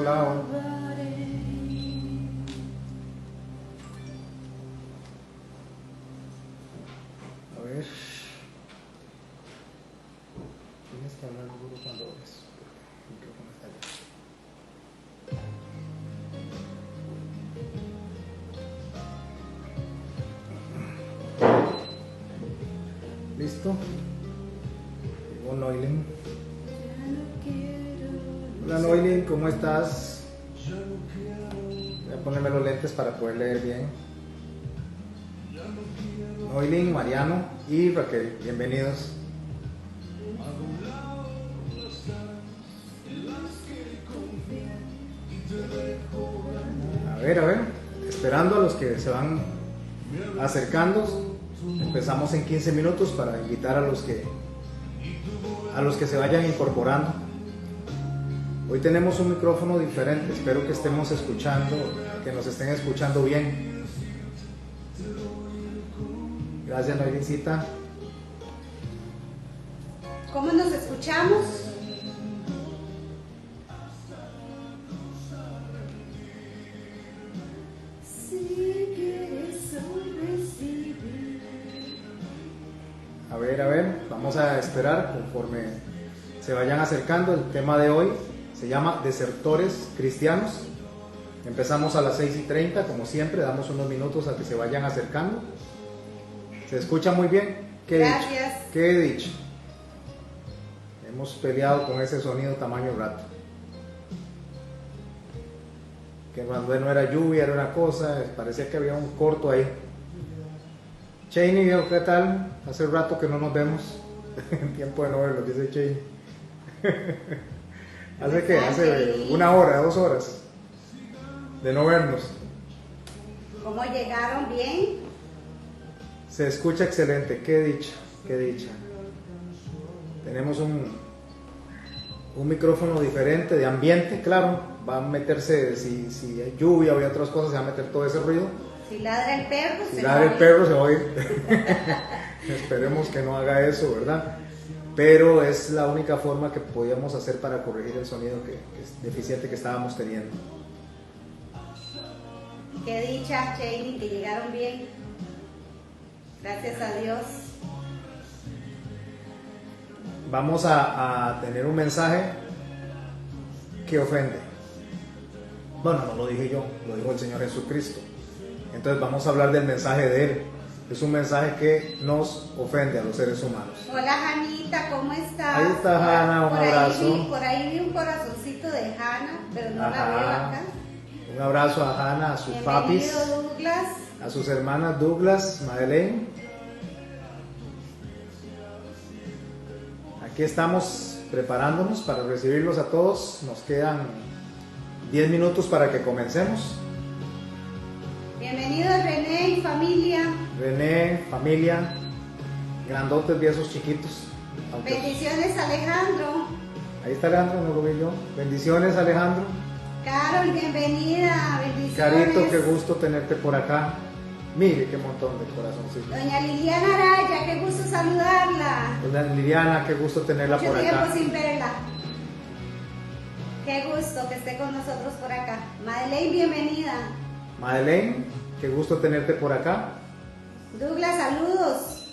lado. A ver. Tienes que hablar duro cuando ves. El micrófono está allá. ¿Listo? Llegó Noilin. Hola Noilin, ¿cómo estás? Voy a ponerme los lentes para poder leer bien. Noilin, Mariano y Raquel, bienvenidos. A ver, esperando a los que se van acercando. Empezamos en 15 minutos para invitar a los que se vayan incorporando. Hoy tenemos un micrófono diferente, espero que estemos escuchando, que nos estén escuchando bien. Gracias, Noelincita. ¿Cómo nos escuchamos? A ver, vamos a esperar conforme se vayan acercando. El tema de hoy se llama Desertores Cristianos. Empezamos a las 6:30, como siempre, damos unos minutos a que se vayan acercando. ¿Se escucha muy bien? Gracias. ¿Qué he dicho? Hemos peleado con ese sonido tamaño rato. Que cuando no era lluvia, era una cosa, parecía que había un corto ahí. Cheney, ¿qué tal? Hace rato que no nos vemos. En tiempo de no verlos, dice Cheney. ¿Hace qué? Hace 1 hora, 2 horas de no vernos. ¿Cómo llegaron? ¿Bien? Se escucha excelente, qué dicha, qué dicha. Tenemos un micrófono diferente, de ambiente, claro. Va a meterse, si hay lluvia o hay otras cosas, se va a meter todo ese ruido. Si ladra el perro, si ladra el perro se va a oír. Esperemos que no haga eso, ¿verdad? Pero es la única forma que podíamos hacer para corregir el sonido que es deficiente que estábamos teniendo. Qué dicha, Cheney, que llegaron bien. Gracias a Dios. Vamos a tener un mensaje que ofende. Bueno, no lo dije yo, lo dijo el Señor Jesucristo. Entonces vamos a hablar del mensaje de Él. Es un mensaje que nos ofende a los seres humanos. Hola, Janita, ¿cómo estás? Ahí está Hanna, un abrazo. Por ahí vi un corazoncito de Hanna, pero no la veo acá. Un abrazo a Hanna, a sus papis, Douglas. a sus hermanas Douglas, Madeleine. Aquí estamos preparándonos para recibirlos a todos. Nos quedan 10 minutos para que comencemos. Bienvenidos René y familia. René, familia, grandotes, viejos, chiquitos. Bendiciones Alejandro. Ahí está Alejandro, no lo vi yo. Bendiciones Alejandro. Carol, bienvenida. Bendiciones. Carito, qué gusto tenerte por acá. Mire qué montón de corazoncitos. Doña Liliana Araya, qué gusto saludarla. Doña Liliana, qué gusto tenerla Mucho por tiempo acá. sin verla. Qué gusto que esté con nosotros por acá. Madeleine, bienvenida. Madeleine, qué gusto tenerte por acá. Douglas, saludos.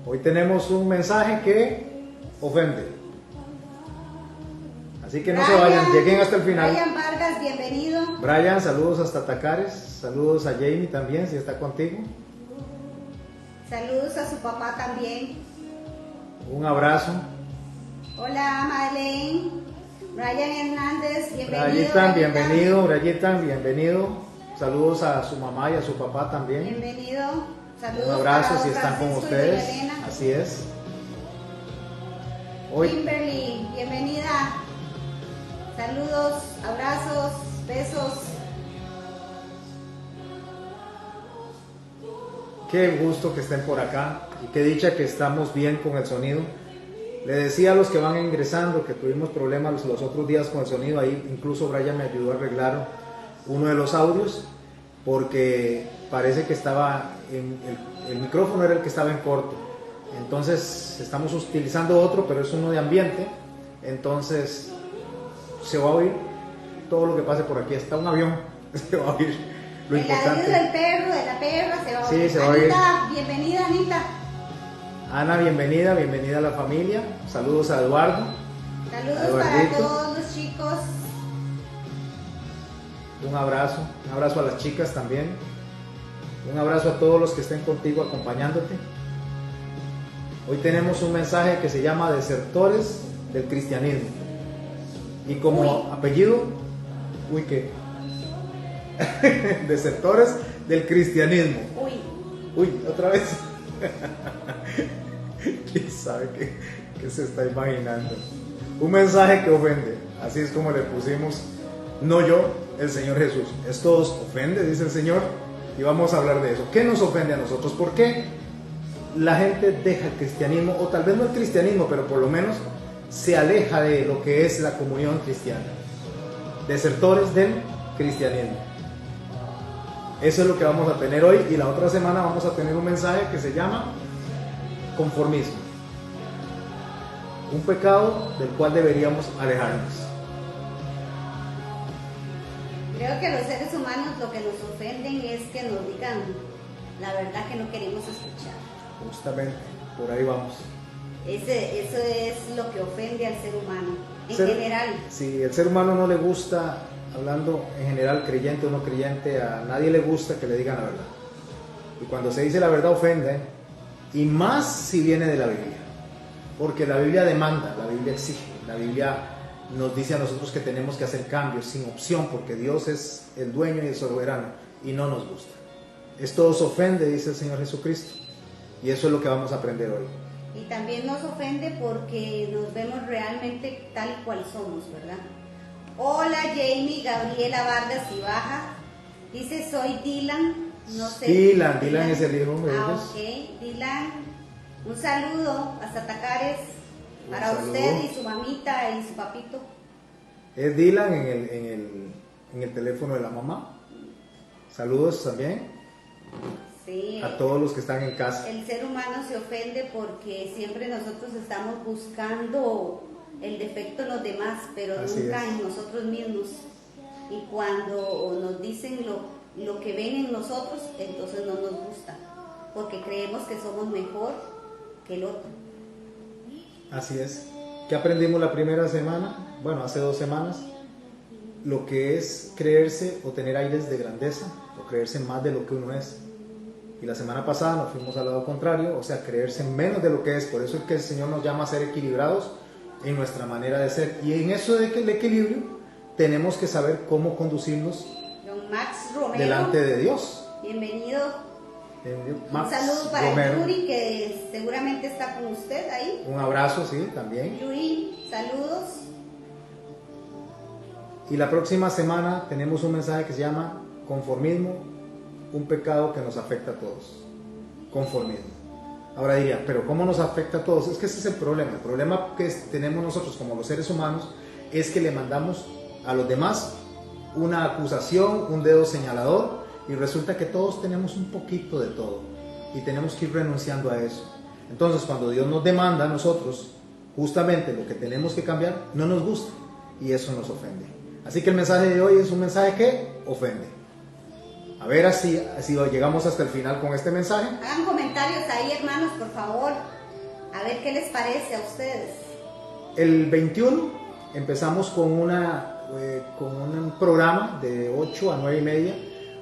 Hoy tenemos un mensaje que ofende. Así que no se vayan, lleguen hasta el final. Brian Vargas, bienvenido. Brian, saludos hasta Tacares. Saludos a Jamie también, si está contigo. Saludos a su papá también. Un abrazo. Hola, Madeleine. Brian Hernández, bienvenido. Brayitan, bienvenido. Brayitan, bienvenido. Saludos a su mamá y a su papá también. Bienvenido. Saludos. Un abrazo para si están con Francisco y ustedes. doña Elena. Así es. Hoy Kimberly, bienvenida. Saludos, abrazos, besos. qué gusto que estén por acá y qué dicha que estamos bien con el sonido. Le decía a los que van ingresando que tuvimos problemas los otros días con el sonido, ahí incluso Brian me ayudó a arreglar uno de los audios porque parece que estaba el micrófono era el que estaba en corto. Entonces estamos utilizando otro, pero es uno de ambiente. Entonces se va a oír todo lo que pase por aquí, hasta un avión se va a oír. Lo El ladrido importante. del perro, de la perra, se va a Sí, oír. se va a oír. Anita, bienvenida, Anita. Ana, bienvenida a la familia. Saludos a Eduardo. Saludos para Eduardito. todos los chicos. Un abrazo a las chicas también. Un abrazo a todos los que estén contigo acompañándote. Hoy tenemos un mensaje que se llama Desertores del Cristianismo. Y como apellido, ¿qué? Desertores del Cristianismo. Uy, Otra vez. ¿Quién sabe qué se está imaginando? Un mensaje que ofende. Así es como le pusimos. No yo, el Señor Jesús. Esto os ofende, dice el Señor. Y vamos a hablar de eso. ¿Qué nos ofende a nosotros? ¿Por qué la gente deja el cristianismo? O tal vez no el cristianismo, pero por lo menos se aleja de lo que es la comunión cristiana. Desertores del cristianismo. Eso es lo que vamos a tener hoy. Y la otra semana vamos a tener un mensaje que se llama conformismo. Un pecado del cual deberíamos alejarnos. creo que a los seres humanos lo que nos ofenden es que nos digan la verdad que no queremos escuchar. Justamente, por ahí vamos. Eso es lo que ofende al ser humano, en general. Si el ser humano no le gusta, hablando en general, creyente o no creyente, a nadie le gusta que le digan la verdad. Y cuando se dice la verdad ofende, y más si viene de la Biblia. Porque la Biblia demanda, la Biblia exige, la Biblia nos dice a nosotros que tenemos que hacer cambios sin opción, porque Dios es el dueño y el soberano, y no nos gusta. Esto os ofende, dice el Señor Jesucristo. Y eso es lo que vamos a aprender hoy. Y también nos ofende porque nos vemos realmente tal y cual somos, ¿verdad? Hola Jamie, Gabriela Vargas y Baja. Dice, soy Dylan. No sé. Dylan es el hijo de ellos. Ok, Dylan. Un saludo hasta Tacares para usted y su mamita y su papito. Es Dylan en el teléfono de la mamá. Saludos también. Sí, a todos los que están en casa. el ser humano se ofende porque siempre nosotros estamos buscando el defecto en los demás, pero Así nunca es. en nosotros mismos. Y cuando nos dicen lo que ven en nosotros, entonces no nos gusta, porque creemos que somos mejor que el otro. Así es. ¿Qué aprendimos la primera semana? Bueno, hace 2 semanas. Lo que es creerse o tener aires de grandeza o creerse más de lo que uno es. Y la semana pasada nos fuimos al lado contrario, o sea, creerse menos de lo que es. Por eso es que el Señor nos llama a ser equilibrados en nuestra manera de ser. Y en eso de que el equilibrio tenemos que saber cómo conducirnos Don Max Romero, delante de Dios. bienvenido. Max Un saludo para Romero. Yuri, que seguramente está con usted ahí. Un abrazo, sí, también. Yuri, saludos. Y la próxima semana tenemos un mensaje que se llama conformismo, un pecado que nos afecta a todos. Conformismo. Ahora diría, pero ¿cómo nos afecta a todos? Es que ese es el problema. El problema que tenemos nosotros como los seres humanos es que le mandamos a los demás una acusación, un dedo señalador, y resulta que todos tenemos un poquito de todo y tenemos que ir renunciando a eso. Entonces, cuando Dios nos demanda a nosotros justamente lo que tenemos que cambiar, no nos gusta y eso nos ofende. Así que el mensaje de hoy es un mensaje que ofende. A ver si llegamos hasta el final con este mensaje. Hagan comentarios ahí, hermanos, por favor. A ver qué les parece a ustedes. El 21 empezamos con un programa de 8 a 9 y media.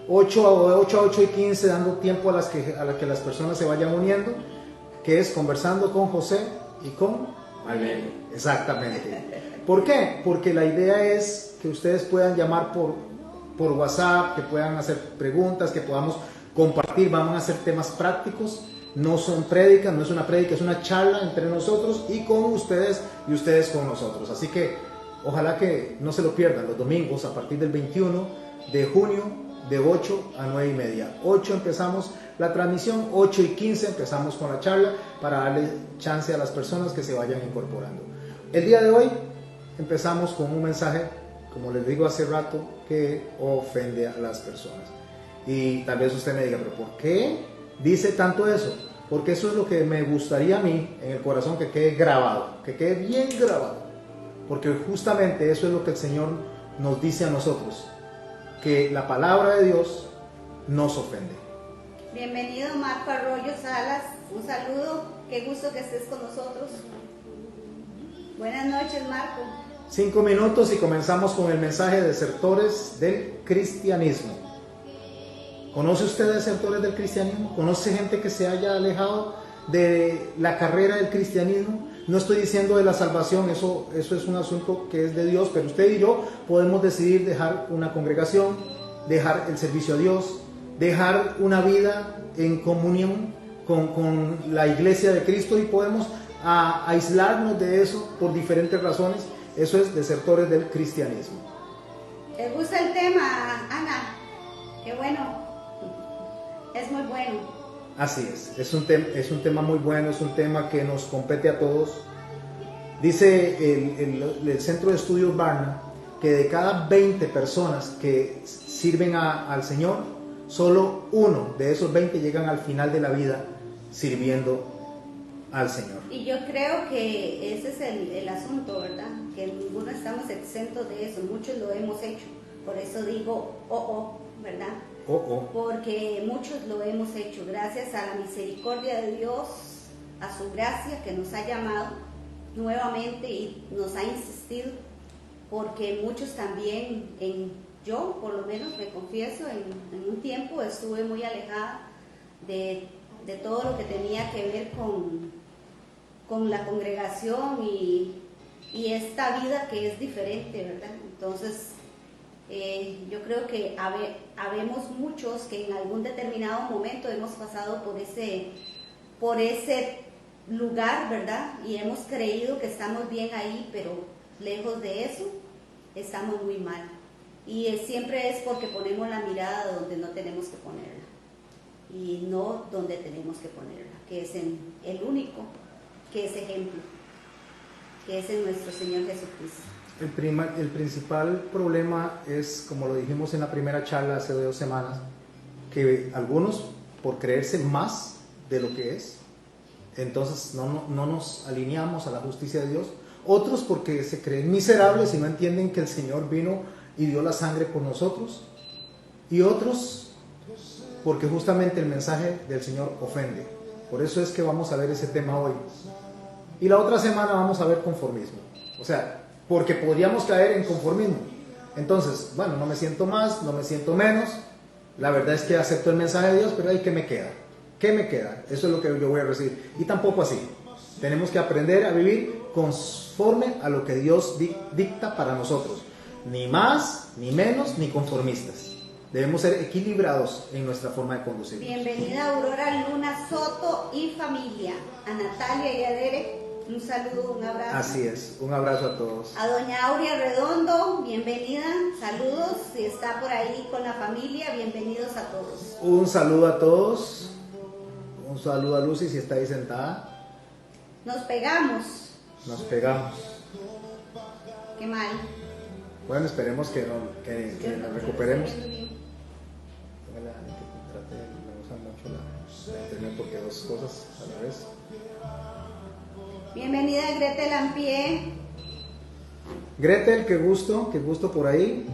8 a 8 y 15, dando tiempo a que las personas se vayan uniendo, que es conversando con José y con Albert. Exactamente. ¿Por qué? Porque la idea es que ustedes puedan llamar por WhatsApp, que puedan hacer preguntas, que podamos compartir. Vamos a hacer temas prácticos, no son prédicas, no es una prédica, es una charla entre nosotros y con ustedes y ustedes con nosotros. Así que ojalá que no se lo pierdan los domingos a partir del 21 de junio de 8 a 9 y media. 8 empezamos la transmisión, 8 y 15 empezamos con la charla para darle chance a las personas que se vayan incorporando. El día de hoy empezamos con un mensaje, como les digo hace rato, que ofende a las personas. Y tal vez usted me diga, pero ¿por qué dice tanto eso? Porque eso es lo que me gustaría a mí en el corazón que quede grabado, que quede bien grabado. porque justamente eso es lo que el Señor nos dice a nosotros, que la palabra de Dios nos ofende. Bienvenido Marco Arroyo Salas, un saludo, qué gusto que estés con nosotros. Buenas noches, Marco. 5 minutos y comenzamos con el mensaje de desertores del cristianismo. ¿Conoce usted desertores del cristianismo? ¿Conoce gente que se haya alejado de la carrera del cristianismo? No estoy diciendo de la salvación, eso es un asunto que es de Dios, pero usted y yo podemos decidir dejar una congregación, dejar el servicio a Dios, dejar una vida en comunión con la iglesia de Cristo, y podemos aislarnos de eso por diferentes razones. Eso es desertores del cristianismo. ¿Te gusta el tema, Ana? Qué bueno, es muy bueno. Así es un tema muy bueno, es un tema que nos compete a todos. Dice el Centro de Estudios Barna que de cada 20 personas que sirven al Señor, solo uno de esos 20 llegan al final de la vida sirviendo al Señor. Y yo creo que ese es el asunto, ¿verdad? Que ninguno estamos exentos de eso, muchos lo hemos hecho. Por eso digo, ¿verdad? Porque muchos lo hemos hecho, gracias a la misericordia de Dios, a su gracia que nos ha llamado nuevamente y nos ha insistido, porque muchos también, yo por lo menos me confieso, en un tiempo estuve muy alejada de todo lo que tenía que ver con la congregación y esta vida que es diferente, ¿verdad? Entonces, yo creo que habemos muchos que en algún determinado momento hemos pasado por ese lugar, ¿verdad? Y hemos creído que estamos bien ahí, pero lejos de eso estamos muy mal. Y siempre es porque ponemos la mirada donde no tenemos que ponerla y no donde tenemos que ponerla, que es en el único que es ejemplo, que es en nuestro Señor Jesucristo. El principal problema es, como lo dijimos en la primera charla hace 2 semanas, que algunos, por creerse más de lo que es, entonces no nos alineamos a la justicia de Dios. Otros porque se creen miserables y no entienden que el Señor vino y dio la sangre por nosotros. Y otros porque justamente el mensaje del Señor ofende. Por eso es que vamos a ver ese tema hoy. Y la otra semana vamos a ver conformismo. O sea, porque podríamos caer en conformismo. Entonces, bueno, no me siento más, no me siento menos. La verdad es que acepto el mensaje de Dios, pero ahí, ¿qué me queda? ¿Qué me queda? Eso es lo que yo voy a recibir. Y tampoco así. Tenemos que aprender a vivir conforme a lo que Dios dicta para nosotros. Ni más, ni menos, ni conformistas. Debemos ser equilibrados en nuestra forma de conducir. Bienvenida Aurora Luna Soto y familia. A Natalia y a Derek, un saludo, un abrazo. Así es, un abrazo a todos. A doña Aurea Redondo, bienvenida, saludos. Si está por ahí con la familia, bienvenidos a todos. Un saludo a todos. Un saludo a Lucy si está ahí sentada. Nos pegamos. Nos pegamos. Qué mal. Bueno, esperemos que nos recuperemos. Me gusta mucho la internet porque 2 cosas a la vez. Bienvenida Gretel Ampie. Gretel, qué gusto por ahí.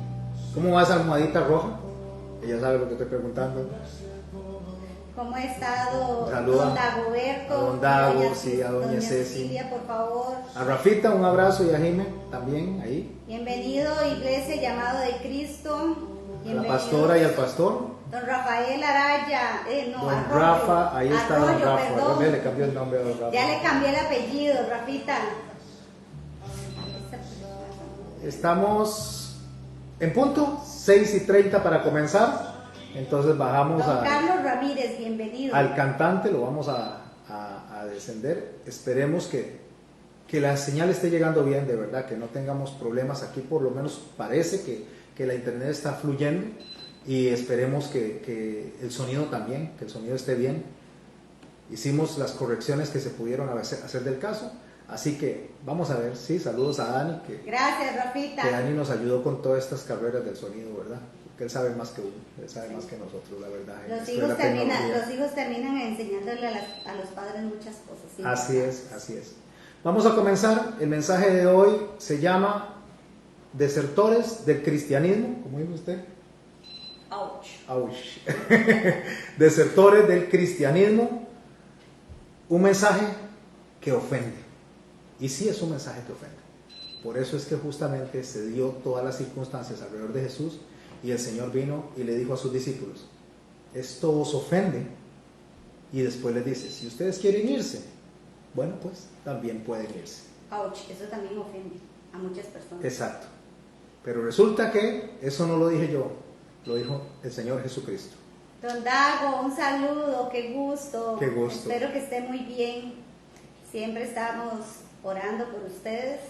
¿Cómo va esa almohadita roja? Ella sabe lo que estoy preguntando. ¿Cómo ha estado Saluda don Dagoberto? a don Dago, sí, a doña Ceci. Cecilia, por favor. A Rafita, un abrazo, y a Jime también ahí. Bienvenido, Iglesia Llamado de Cristo. A la pastora y al pastor. Don Rafael Araya, Don Arroyo. Rafa, ahí está don Arroyo, Rafa. perdón. Ya le cambió el nombre a don Rafa. Ya le cambié el apellido, Rafita. Estamos en punto, 6:30 para comenzar. Entonces bajamos Don Carlos Ramírez, bienvenido. al cantante, lo vamos a descender. Esperemos que la señal esté llegando bien, de verdad, que no tengamos problemas aquí. Por lo menos parece que la internet está fluyendo, y esperemos que el sonido también, que el sonido esté bien. Hicimos las correcciones que se pudieron hacer del caso, así que vamos a ver. Sí, saludos a Dani, Gracias, Rafita. que Dani nos ayudó con todas estas carreras del sonido, ¿verdad? Que él sabe más que uno, él sabe más que nosotros, la verdad. Los Esto es la tecnología. hijos terminan enseñándole a los padres muchas cosas. ¿Sí? Así es, así es. Vamos a comenzar. El mensaje de hoy se llama Desertores del cristianismo. ¿Cómo dice usted? Ouch. Ouch. Desertores del cristianismo. Un mensaje que ofende. Y sí es un mensaje que ofende. Por eso es que justamente se dio todas las circunstancias alrededor de Jesús y el Señor vino y le dijo a sus discípulos, esto os ofende. Y después les dice, si ustedes quieren irse, bueno, pues también pueden irse. Ouch, eso también ofende a muchas personas. Exacto. Pero resulta que eso no lo dije yo, lo dijo el Señor Jesucristo. Don Dago, un saludo, qué gusto. Qué gusto. Espero que esté muy bien. Siempre estamos orando por ustedes.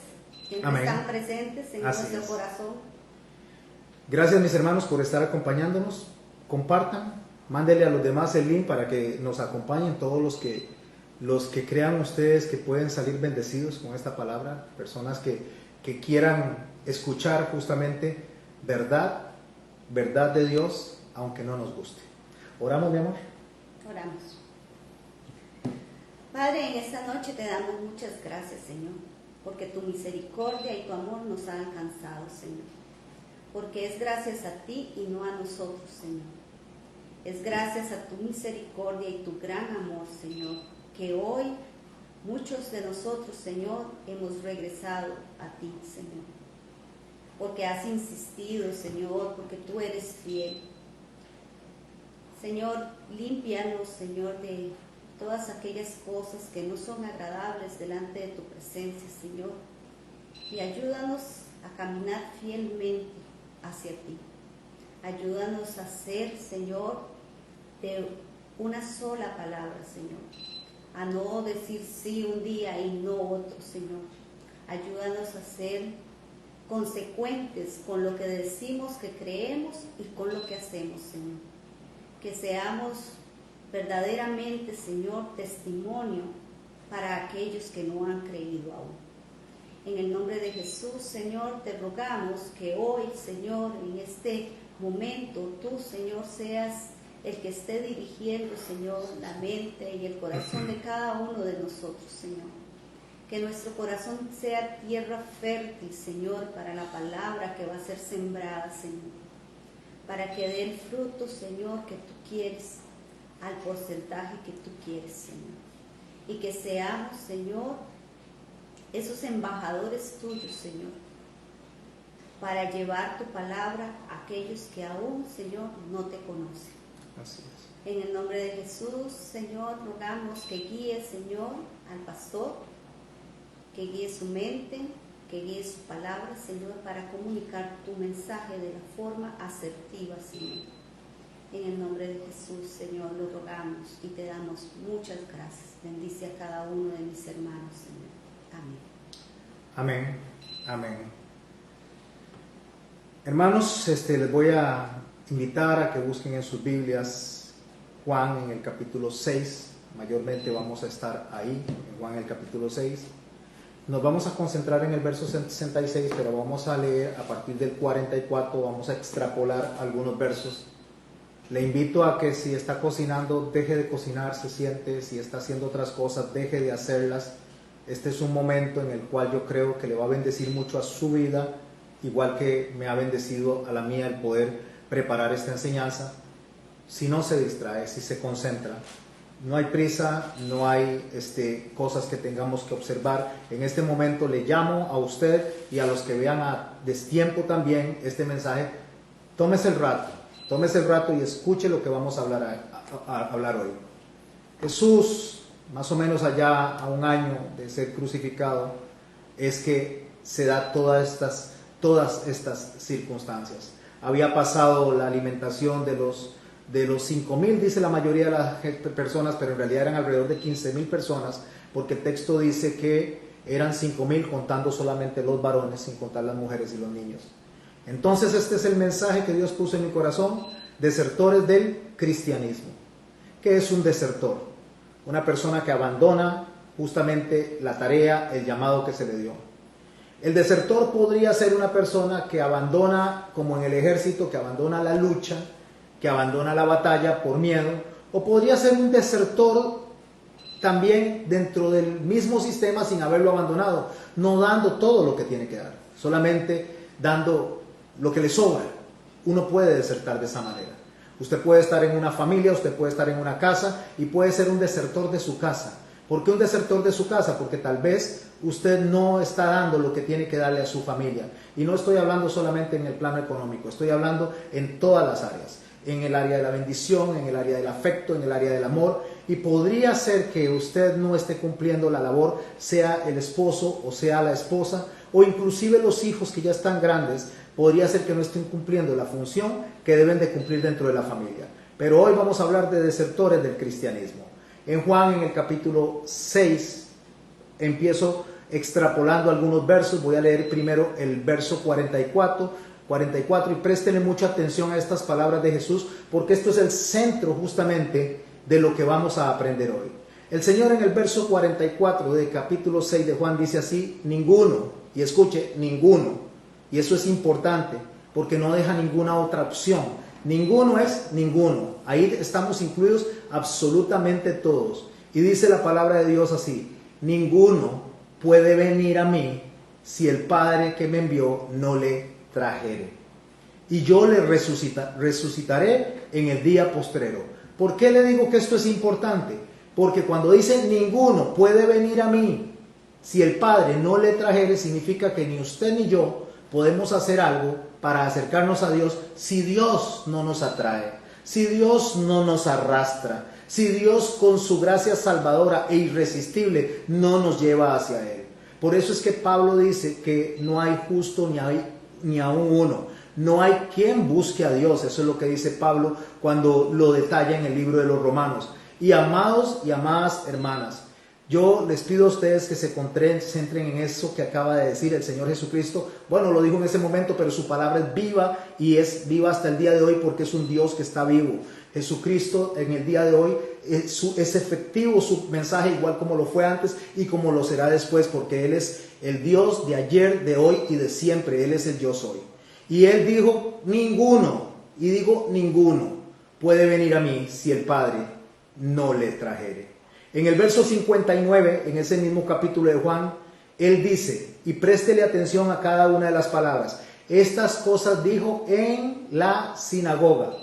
Siempre Amén. están presentes en Así nuestro es. corazón. Gracias mis hermanos por estar acompañándonos. Compartan, mándenle a los demás el link para que nos acompañen todos los que crean ustedes que pueden salir bendecidos con esta palabra. Personas que quieran escuchar justamente verdad de Dios, aunque no nos guste. Oramos, mi amor. Oramos. Padre, en esta noche te damos muchas gracias, Señor, porque tu misericordia y tu amor nos han alcanzado, Señor. Porque es gracias a ti y no a nosotros, Señor. Es gracias a tu misericordia y tu gran amor, Señor, que hoy muchos de nosotros, Señor, hemos regresado a ti, Señor. Porque has insistido, Señor, porque tú eres fiel. Señor, límpianos, Señor, de todas aquellas cosas que no son agradables delante de tu presencia, Señor. Y ayúdanos a caminar fielmente hacia ti. Ayúdanos a ser, Señor, de una sola palabra, Señor. A no decir sí un día y no otro, Señor. Ayúdanos a ser consecuentes con lo que decimos que creemos y con lo que hacemos, Señor. Que seamos verdaderamente, Señor, testimonio para aquellos que no han creído aún. En el nombre de Jesús, Señor, te rogamos que hoy, Señor, en este momento, tú, Señor, seas el que esté dirigiendo, Señor, la mente y el corazón de cada uno de nosotros, Señor. Que nuestro corazón sea tierra fértil, Señor, para la palabra que va a ser sembrada, Señor. Para que dé el fruto, Señor, que tú quieres, al porcentaje que tú quieres, Señor. Y que seamos, Señor, esos embajadores tuyos, Señor, para llevar tu palabra a aquellos que aún, Señor, no te conocen. Así es. En el nombre de Jesús, Señor, rogamos que guíe, Señor, al pastor, que guíe su mente, que guíe su palabra, Señor, para comunicar tu mensaje de la forma asertiva, Señor. En el nombre de Jesús, Señor, lo rogamos y te damos muchas gracias. Bendice a cada uno de mis hermanos, Señor. Amén. Amén. Amén. Hermanos, les voy a invitar a que busquen en sus Biblias Juan en el capítulo 6. Mayormente vamos a estar ahí, en Juan en el capítulo 6. Nos vamos a concentrar en el verso 66, pero vamos a leer a partir del 44, vamos a extrapolar algunos versos. Le invito a que si está cocinando, deje de cocinar, se siente, si está haciendo otras cosas, deje de hacerlas. Este es un momento en el cual yo creo que le va a bendecir mucho a su vida, igual que me ha bendecido a la mía el poder preparar esta enseñanza. Si no se distrae, si se concentra, no hay prisa, no hay cosas que tengamos que observar. En este momento le llamo a usted y a los que vean a destiempo también este mensaje, tómese el rato y escuche lo que vamos a hablar hoy. Jesús, más o menos allá a un año de ser crucificado, es que se da todas estas circunstancias. Había pasado la alimentación de los 5,000, dice la mayoría de las personas, pero en realidad eran alrededor de 15,000 personas, porque el texto dice que eran 5,000 contando solamente los varones, sin contar las mujeres y los niños. Entonces este es el mensaje que Dios puso en mi corazón: desertores del cristianismo. ¿Qué es un desertor? Una persona que abandona justamente la tarea, el llamado que se le dio. El desertor podría ser una persona que abandona, como en el ejército, que abandona la lucha, que abandona la batalla por miedo, o podría ser un desertor también dentro del mismo sistema sin haberlo abandonado, no dando todo lo que tiene que dar, solamente dando lo que le sobra. Uno puede desertar de esa manera. Usted puede estar en una familia, usted puede estar en una casa y puede ser un desertor de su casa. ¿Por qué un desertor de su casa? Porque tal vez usted no está dando lo que tiene que darle a su familia. Y no estoy hablando solamente en el plano económico, estoy hablando en todas las áreas. En el área de la bendición, en el área del afecto, en el área del amor. Y podría ser que usted no esté cumpliendo la labor, sea el esposo o sea la esposa, o inclusive los hijos que ya están grandes, podría ser que no estén cumpliendo la función que deben de cumplir dentro de la familia. Pero hoy vamos a hablar de desertores del cristianismo. En Juan, en el capítulo 6, empiezo extrapolando algunos versos. Voy a leer primero el verso 44 y préstenle mucha atención a estas palabras de Jesús, porque esto es el centro justamente de lo que vamos a aprender hoy. El Señor en el verso 44 del capítulo 6 de Juan dice así: ninguno, y escuche, ninguno, y eso es importante porque no deja ninguna otra opción. Ninguno es ninguno. Ahí estamos incluidos absolutamente todos. Y dice la palabra de Dios así: ninguno puede venir a mí si el Padre que me envió no le trajere. Y yo le resucitaré en el día postrero. ¿Por qué le digo que esto es importante? Porque cuando dice ninguno puede venir a mí si el Padre no le trajere, significa que ni usted ni yo podemos hacer algo para acercarnos a Dios si Dios no nos atrae, si Dios no nos arrastra, si Dios con su gracia salvadora e irresistible no nos lleva hacia Él. Por eso es que Pablo dice que no hay justo ni aún uno. No hay quien busque a Dios. Eso es lo que dice Pablo cuando lo detalla en el libro de los Romanos. Y amados y amadas hermanas, yo les pido a ustedes que se concentren en eso que acaba de decir el Señor Jesucristo. Bueno, lo dijo en ese momento, pero su palabra es viva y es viva hasta el día de hoy porque es un Dios que está vivo. Jesucristo en el día de hoy es efectivo su mensaje, igual como lo fue antes y como lo será después, porque Él es el Dios de ayer, de hoy y de siempre. Él es el yo soy. Y Él dijo: ninguno, y digo ninguno, puede venir a mí si el Padre no le trajere. En el verso 59, en ese mismo capítulo de Juan, Él dice, y préstele atención a cada una de las palabras: estas cosas dijo en la sinagoga.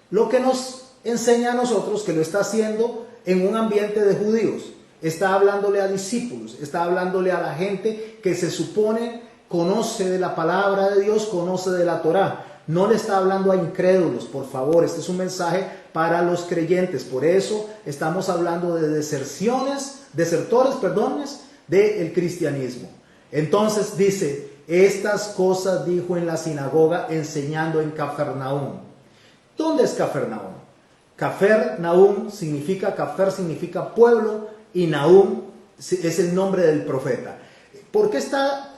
Lo que nos enseña a nosotros que lo está haciendo en un ambiente de judíos. Está hablándole a discípulos, está hablándole a la gente que se supone conoce de la palabra de Dios, conoce de la Torá. No le está hablando a incrédulos, por favor. Este es un mensaje para los creyentes. Por eso estamos hablando de desertores, del cristianismo. Entonces dice, estas cosas dijo en la sinagoga enseñando en Cafarnaúm. ¿Dónde es Cafarnaúm? Cafarnaúm significa pueblo y Naúm es el nombre del profeta. ¿Por qué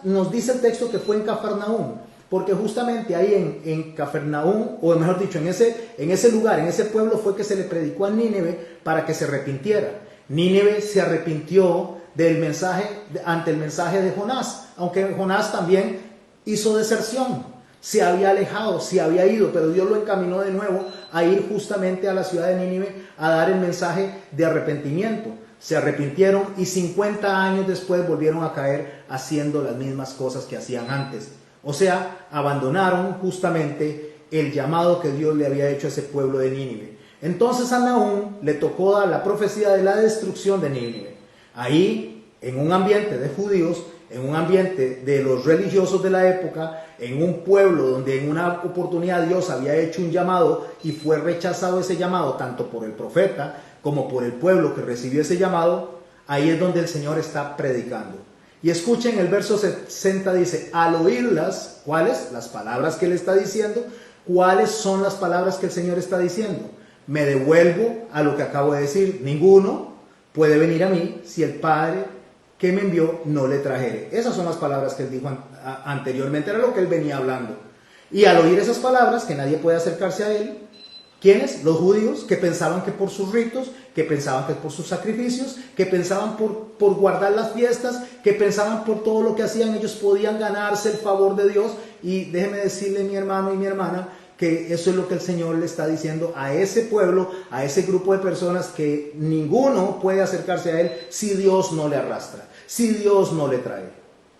nos dice el texto que fue en Cafarnaúm? Porque justamente ahí en Cafarnaúm, o mejor dicho, en ese lugar, en ese pueblo fue que se le predicó a Nínive para que se arrepintiera. Nínive se arrepintió ante el mensaje de Jonás, aunque Jonás también hizo deserción, se había alejado, se había ido, pero Dios lo encaminó de nuevo a ir justamente a la ciudad de Nínive a dar el mensaje de arrepentimiento. Se arrepintieron y 50 años después volvieron a caer haciendo las mismas cosas que hacían antes. O sea, abandonaron justamente el llamado que Dios le había hecho a ese pueblo de Nínive. Entonces a Nahum le tocó dar la profecía de la destrucción de Nínive. Ahí, en un ambiente de judíos, en un ambiente de los religiosos de la época, en un pueblo donde en una oportunidad Dios había hecho un llamado y fue rechazado ese llamado tanto por el profeta como por el pueblo que recibió ese llamado, ahí es donde el Señor está predicando. Y escuchen el verso 60, dice, al oírlas, ¿cuáles? Las palabras que él está diciendo. ¿Cuáles son las palabras que el Señor está diciendo? Me devuelvo a lo que acabo de decir. Ninguno puede venir a mí si el Padre que me envió no le trajere. Esas son las palabras que él dijo anteriormente, era lo que él venía hablando. Y al oír esas palabras, que nadie puede acercarse a él, ¿quiénes? Los judíos, que pensaban que por sus ritos, que pensaban que por sus sacrificios, que pensaban por guardar las fiestas, que pensaban por todo lo que hacían, ellos podían ganarse el favor de Dios. Y déjeme decirle, mi hermano y mi hermana, que eso es lo que el Señor le está diciendo a ese pueblo, a ese grupo de personas, que ninguno puede acercarse a Él si Dios no le arrastra, si Dios no le trae.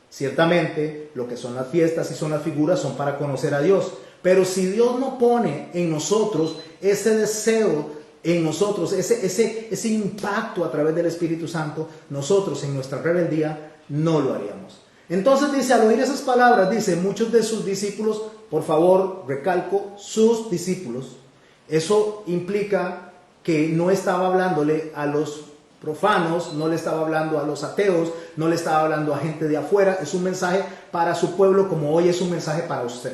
Ciertamente, lo que son las fiestas y son las figuras son para conocer a Dios, pero si Dios no pone en nosotros ese deseo, en nosotros ese impacto a través del Espíritu Santo, nosotros en nuestra rebeldía no lo haríamos. Entonces dice, al oír esas palabras, dice, muchos de sus discípulos, por favor, recalco, sus discípulos. Eso implica que no estaba hablándole a los profanos, no le estaba hablando a los ateos, no le estaba hablando a gente de afuera. Es un mensaje para su pueblo, como hoy es un mensaje para usted.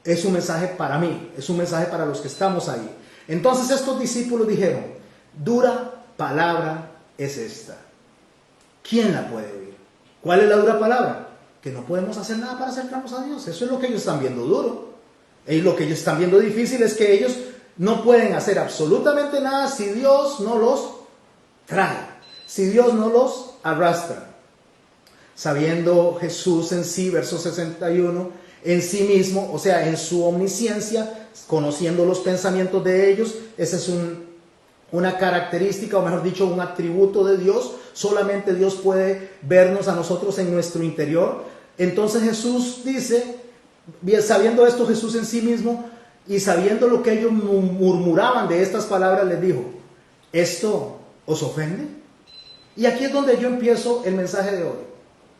Es un mensaje para mí, es un mensaje para los que estamos ahí. Entonces estos discípulos dijeron, dura palabra es esta. ¿Quién la puede oír? ¿Cuál es la dura palabra? Que no podemos hacer nada para acercarnos a Dios. Eso es lo que ellos están viendo duro. Y lo que ellos están viendo difícil es que ellos no pueden hacer absolutamente nada si Dios no los trae, si Dios no los arrastra. Sabiendo Jesús en sí, verso 61, en sí mismo, o sea, en su omnisciencia, conociendo los pensamientos de ellos, esa es una característica, o mejor dicho, un atributo de Dios. Solamente Dios puede vernos a nosotros en nuestro interior. Entonces Jesús dice, sabiendo esto Jesús en sí mismo, y sabiendo lo que ellos murmuraban de estas palabras, les dijo, ¿esto os ofende? Y aquí es donde yo empiezo el mensaje de hoy.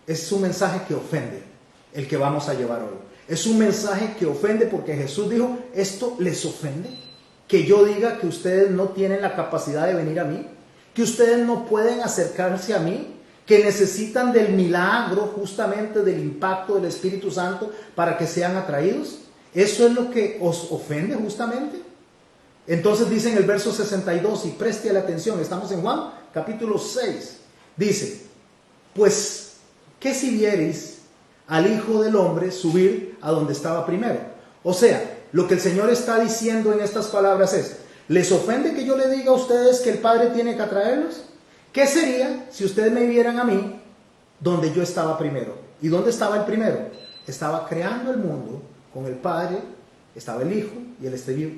Es un mensaje que ofende, el que vamos a llevar hoy. Es un mensaje que ofende porque Jesús dijo, ¿esto les ofende? Que yo diga que ustedes no tienen la capacidad de venir a mí, que ustedes no pueden acercarse a mí, que necesitan del milagro, justamente del impacto del Espíritu Santo para que sean atraídos. ¿Eso es lo que os ofende justamente? Entonces dice en el verso 62, y preste la atención, estamos en Juan capítulo 6, dice, pues, ¿qué si viereis al Hijo del Hombre subir a donde estaba primero? O sea, lo que el Señor está diciendo en estas palabras es, ¿les ofende que yo le diga a ustedes que el Padre tiene que atraerlos? ¿Qué sería si ustedes me vieran a mí donde yo estaba primero? ¿Y dónde estaba el primero? Estaba creando el mundo con el Padre, estaba el Hijo y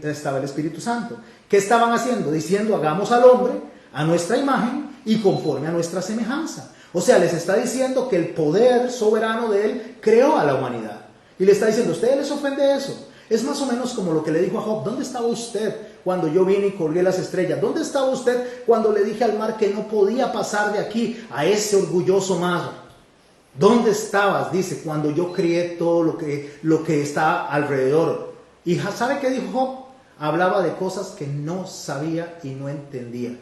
estaba el Espíritu Santo. ¿Qué estaban haciendo? Diciendo, hagamos al hombre a nuestra imagen y conforme a nuestra semejanza. O sea, les está diciendo que el poder soberano de Él creó a la humanidad. Y le está diciendo, ¿a ustedes les ofende eso? Es más o menos como lo que le dijo a Job, ¿dónde estaba usted cuando yo vine y colgué las estrellas? ¿Dónde estaba usted cuando le dije al mar que no podía pasar de aquí a ese orgulloso mar? ¿Dónde estabas? Dice, cuando yo crié todo lo que está alrededor. ¿Y sabe qué dijo Job? Hablaba de cosas que no sabía y no entendía.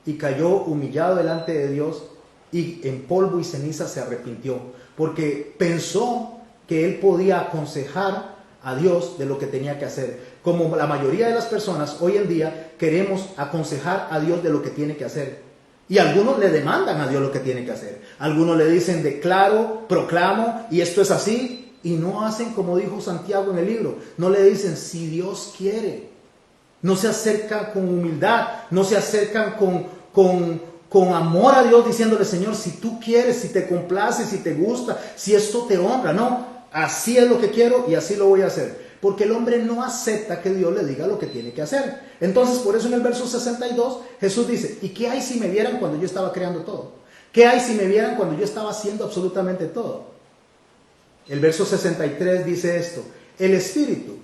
Y cayó humillado delante de Dios y en polvo y ceniza se arrepintió. Porque pensó que él podía aconsejar a Dios de lo que tenía que hacer. Como la mayoría de las personas hoy en día queremos aconsejar a Dios de lo que tiene que hacer. Y algunos le demandan a Dios lo que tiene que hacer. Algunos le dicen, declaro, proclamo, y esto es así. Y no hacen como dijo Santiago en el libro. No le dicen, si Dios quiere. No se acercan con humildad. No se acercan con amor a Dios diciéndole, Señor, si tú quieres, si te complace, si te gusta, si esto te honra. No, así es lo que quiero y así lo voy a hacer. Porque el hombre no acepta que Dios le diga lo que tiene que hacer. Entonces, por eso en el verso 62, Jesús dice, ¿y qué hay si me vieran cuando yo estaba creando todo? ¿Qué hay si me vieran cuando yo estaba haciendo absolutamente todo? El verso 63 dice esto, el Espíritu,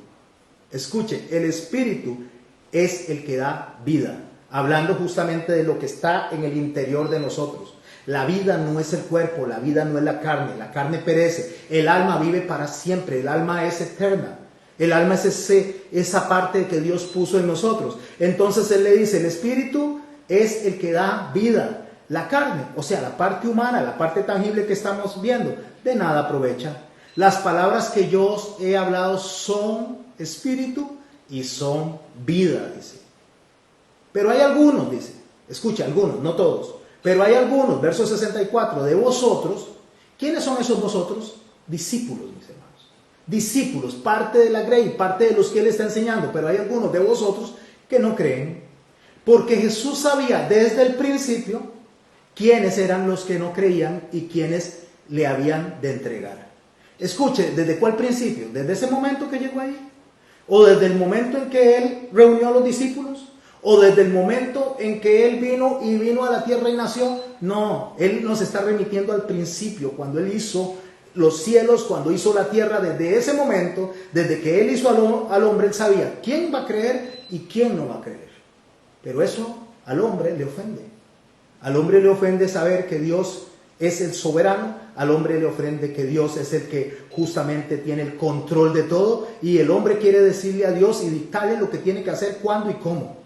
escuche, el Espíritu es el que da vida. Hablando justamente de lo que está en el interior de nosotros. La vida no es el cuerpo, la vida no es la carne perece, el alma vive para siempre, el alma es eterna. El alma es esa parte que Dios puso en nosotros. Entonces Él le dice, el Espíritu es el que da vida. La carne, o sea, la parte humana, la parte tangible que estamos viendo, de nada aprovecha. Las palabras que yo os he hablado son espíritu y son vida, dice. Pero hay algunos, dice, escucha, algunos, no todos, pero hay algunos, verso 64, de vosotros. ¿Quiénes son esos vosotros? Discípulos, mis hermanos. Discípulos, parte de la grey, parte de los que Él está enseñando, pero hay algunos de vosotros que no creen. Porque Jesús sabía desde el principio quiénes eran los que no creían y quiénes le habían de entregar. Escuche, ¿desde cuál principio? Desde ese momento que llegó ahí. ¿O desde el momento en que Él reunió a los discípulos? ¿O desde el momento en que Él vino a la tierra y nació? No, Él nos está remitiendo al principio, cuando Él hizo los cielos, cuando hizo la tierra. Desde ese momento, desde que Él hizo al hombre, Él sabía quién va a creer y quién no va a creer. Pero eso al hombre le ofende. Al hombre le ofende saber que Dios es el soberano. Al hombre le ofende que Dios es el que justamente tiene el control de todo. Y el hombre quiere decirle a Dios y dictarle lo que tiene que hacer, cuándo y cómo.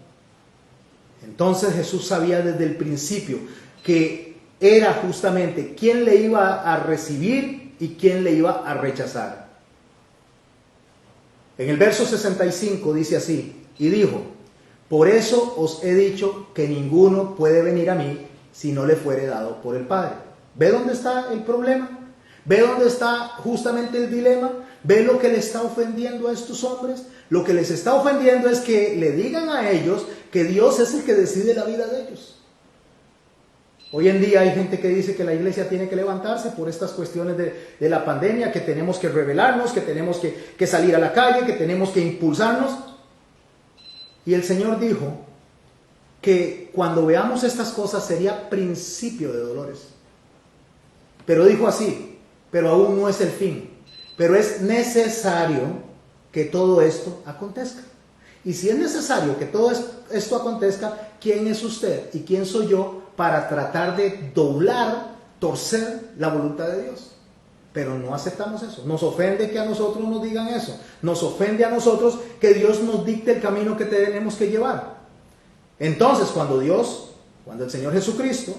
Entonces Jesús sabía desde el principio que era justamente quién le iba a recibir y quién le iba a rechazar. En el verso 65 dice así, y dijo: por eso os he dicho que ninguno puede venir a mí si no le fuere dado por el Padre. ¿Ve dónde está el problema? ¿Ve dónde está justamente el dilema? ¿Ve lo que le está ofendiendo a estos hombres? Lo que les está ofendiendo es que le digan a ellos que Dios es el que decide la vida de ellos. Hoy en día hay gente que dice que la iglesia tiene que levantarse por estas cuestiones de la pandemia, que tenemos que rebelarnos, que tenemos que salir a la calle, que tenemos que impulsarnos. Y el Señor dijo que cuando veamos estas cosas sería principio de dolores. Pero dijo así, pero aún no es el fin. Pero es necesario que todo esto acontezca. Y si es necesario que todo esto acontezca, ¿quién es usted y quién soy yo para tratar de doblar, torcer la voluntad de Dios? Pero no aceptamos eso. Nos ofende que a nosotros nos digan eso. Nos ofende a nosotros que Dios nos dicte el camino que tenemos que llevar. Entonces, cuando el Señor Jesucristo,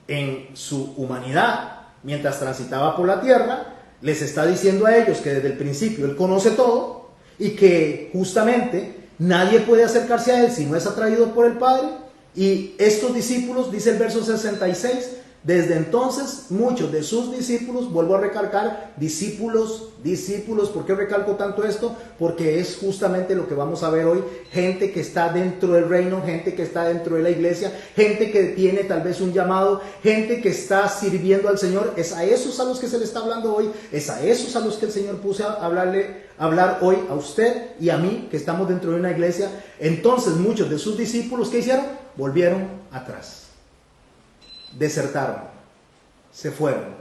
en su humanidad, mientras transitaba por la tierra, les está diciendo a ellos que desde el principio Él conoce todo y que justamente nadie puede acercarse a Él si no es atraído por el Padre. Y estos discípulos, dice el verso 66, desde entonces muchos de sus discípulos, vuelvo a recalcar, discípulos, ¿por qué recalco tanto esto? Porque es justamente lo que vamos a ver hoy, gente que está dentro del reino, gente que está dentro de la iglesia, gente que tiene tal vez un llamado, gente que está sirviendo al Señor. Es a esos a los que se le está hablando hoy, es a esos a los que el Señor puso a hablar hoy, a usted y a mí, que estamos dentro de una iglesia. Entonces muchos de sus discípulos, ¿qué hicieron? Volvieron atrás. Desertaron, se fueron,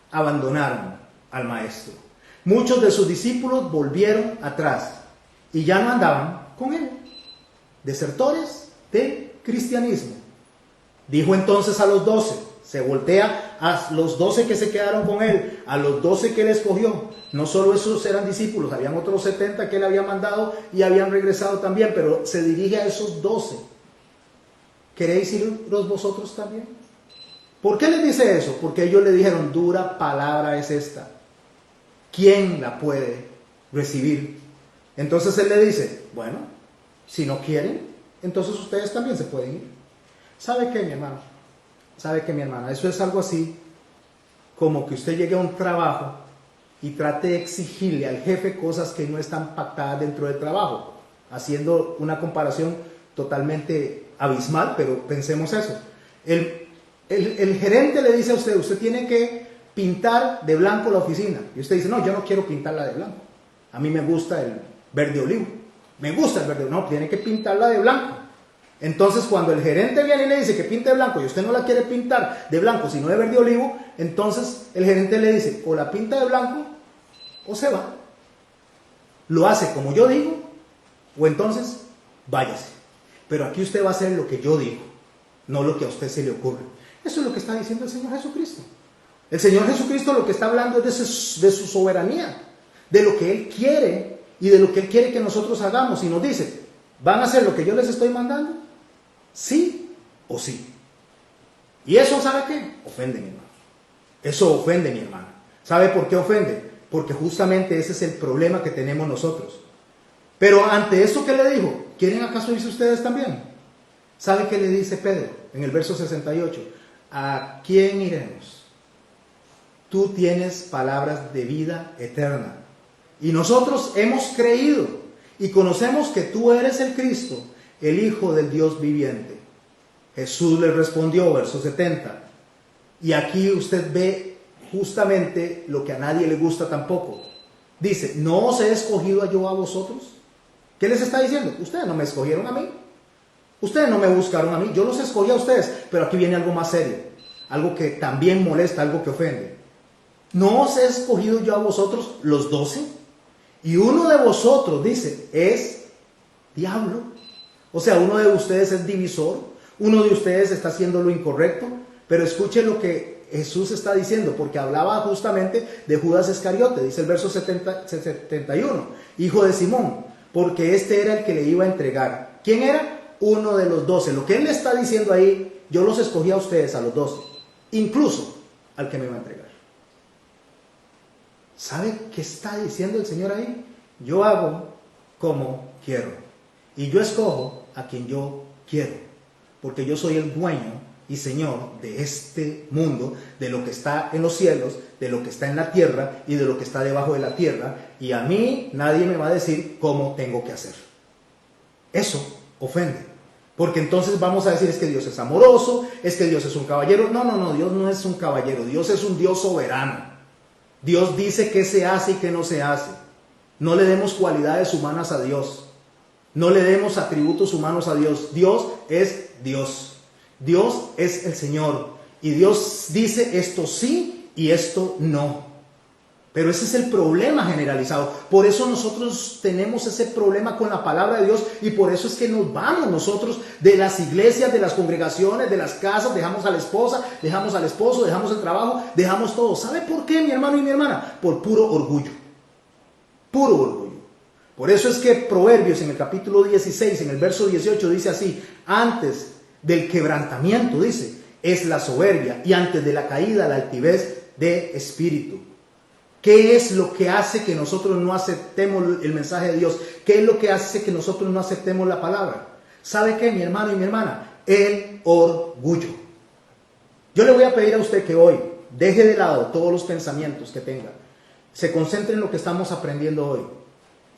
abandonaron al maestro. Muchos de sus discípulos volvieron atrás y ya no andaban con él. Desertores del cristianismo. Dijo entonces a los 12, se voltea a los 12 que se quedaron con él, a los 12 que él escogió. No solo esos eran discípulos, habían otros 70 que él había mandado y habían regresado también, pero se dirige a esos 12. ¿Queréis iros vosotros también? ¿Por qué les dice eso? Porque ellos le dijeron, dura palabra es esta. ¿Quién la puede recibir? Entonces él le dice, bueno, si no quieren, entonces ustedes también se pueden ir. ¿Sabe qué, mi hermano? ¿Sabe qué, mi hermana? Eso es algo así como que usted llegue a un trabajo y trate de exigirle al jefe cosas que no están pactadas dentro del trabajo. Haciendo una comparación totalmente abismal, pero pensemos eso. El gerente le dice a usted, usted tiene que pintar de blanco la oficina. Y usted dice, no, yo no quiero pintarla de blanco. A mí me gusta el verde olivo. Me gusta el verde olivo. No, tiene que pintarla de blanco. Entonces, cuando el gerente viene y le dice que pinte de blanco y usted no la quiere pintar de blanco, sino de verde olivo, entonces el gerente le dice, o la pinta de blanco o se va. Lo hace como yo digo, o entonces váyase. Pero aquí usted va a hacer lo que yo digo, no lo que a usted se le ocurre. Eso es lo que está diciendo el Señor Jesucristo. El Señor Jesucristo lo que está hablando es de su soberanía, de lo que Él quiere y de lo que Él quiere que nosotros hagamos. Y nos dice, ¿van a hacer lo que yo les estoy mandando? ¿Sí o sí? Y eso, ¿sabe qué? Ofende, mi hermano. Eso ofende, mi hermana. ¿Sabe por qué ofende? Porque justamente ese es el problema que tenemos nosotros. Pero ante eso que le dijo, ¿quieren acaso irse ustedes también? ¿Sabe qué le dice Pedro en el verso 68? ¿A quién iremos? Tú tienes palabras de vida eterna. Y nosotros hemos creído y conocemos que tú eres el Cristo, el Hijo del Dios viviente. Jesús le respondió, verso 70. Y aquí usted ve justamente lo que a nadie le gusta tampoco. Dice, ¿no os he escogido yo a vosotros? ¿Qué les está diciendo? Ustedes no me escogieron a mí. Ustedes no me buscaron a mí. Yo los escogí a ustedes. Pero aquí viene algo más serio. Algo que también molesta, algo que ofende. ¿No os he escogido yo a vosotros los 12? Y uno de vosotros, dice, es diablo. O sea, uno de ustedes es divisor. Uno de ustedes está haciendo lo incorrecto. Pero escuche lo que Jesús está diciendo, porque hablaba justamente de Judas Iscariote. Dice el verso 71, hijo de Simón, porque este era el que le iba a entregar. ¿Quién era? Uno de los 12. Lo que él le está diciendo ahí, yo los escogí a ustedes, a los 12, incluso al que me va a entregar. ¿Sabe qué está diciendo el Señor ahí? Yo hago como quiero, y yo escojo a quien yo quiero, porque yo soy el dueño y Señor de este mundo, de lo que está en los cielos, de lo que está en la tierra y de lo que está debajo de la tierra, y a mí nadie me va a decir cómo tengo que hacer. Eso ofende, porque entonces vamos a decir, es que Dios es amoroso, es que Dios es un caballero. No, Dios no es un caballero, Dios es un Dios soberano. Dios dice qué se hace y qué no se hace. No le demos cualidades humanas a Dios, no le demos atributos humanos a Dios. Dios es Dios. Dios es el Señor, y Dios dice esto sí y esto no. Pero ese es el problema generalizado. Por eso nosotros tenemos ese problema con la palabra de Dios, y por eso es que nos vamos nosotros de las iglesias, de las congregaciones, de las casas, dejamos a la esposa, dejamos al esposo, dejamos el trabajo, dejamos todo. ¿Sabe por qué, mi hermano y mi hermana? Por puro orgullo. Puro orgullo. Por eso es que Proverbios en el capítulo 16, en el verso 18 dice así: antes del quebrantamiento, dice, es la soberbia, y antes de la caída la altivez de espíritu. ¿Qué es lo que hace que nosotros no aceptemos el mensaje de Dios? ¿Qué es lo que hace que nosotros no aceptemos la palabra? ¿Sabe qué, mi hermano y mi hermana? El orgullo. Yo le voy a pedir a usted que hoy deje de lado todos los pensamientos que tenga, se concentre en lo que estamos aprendiendo hoy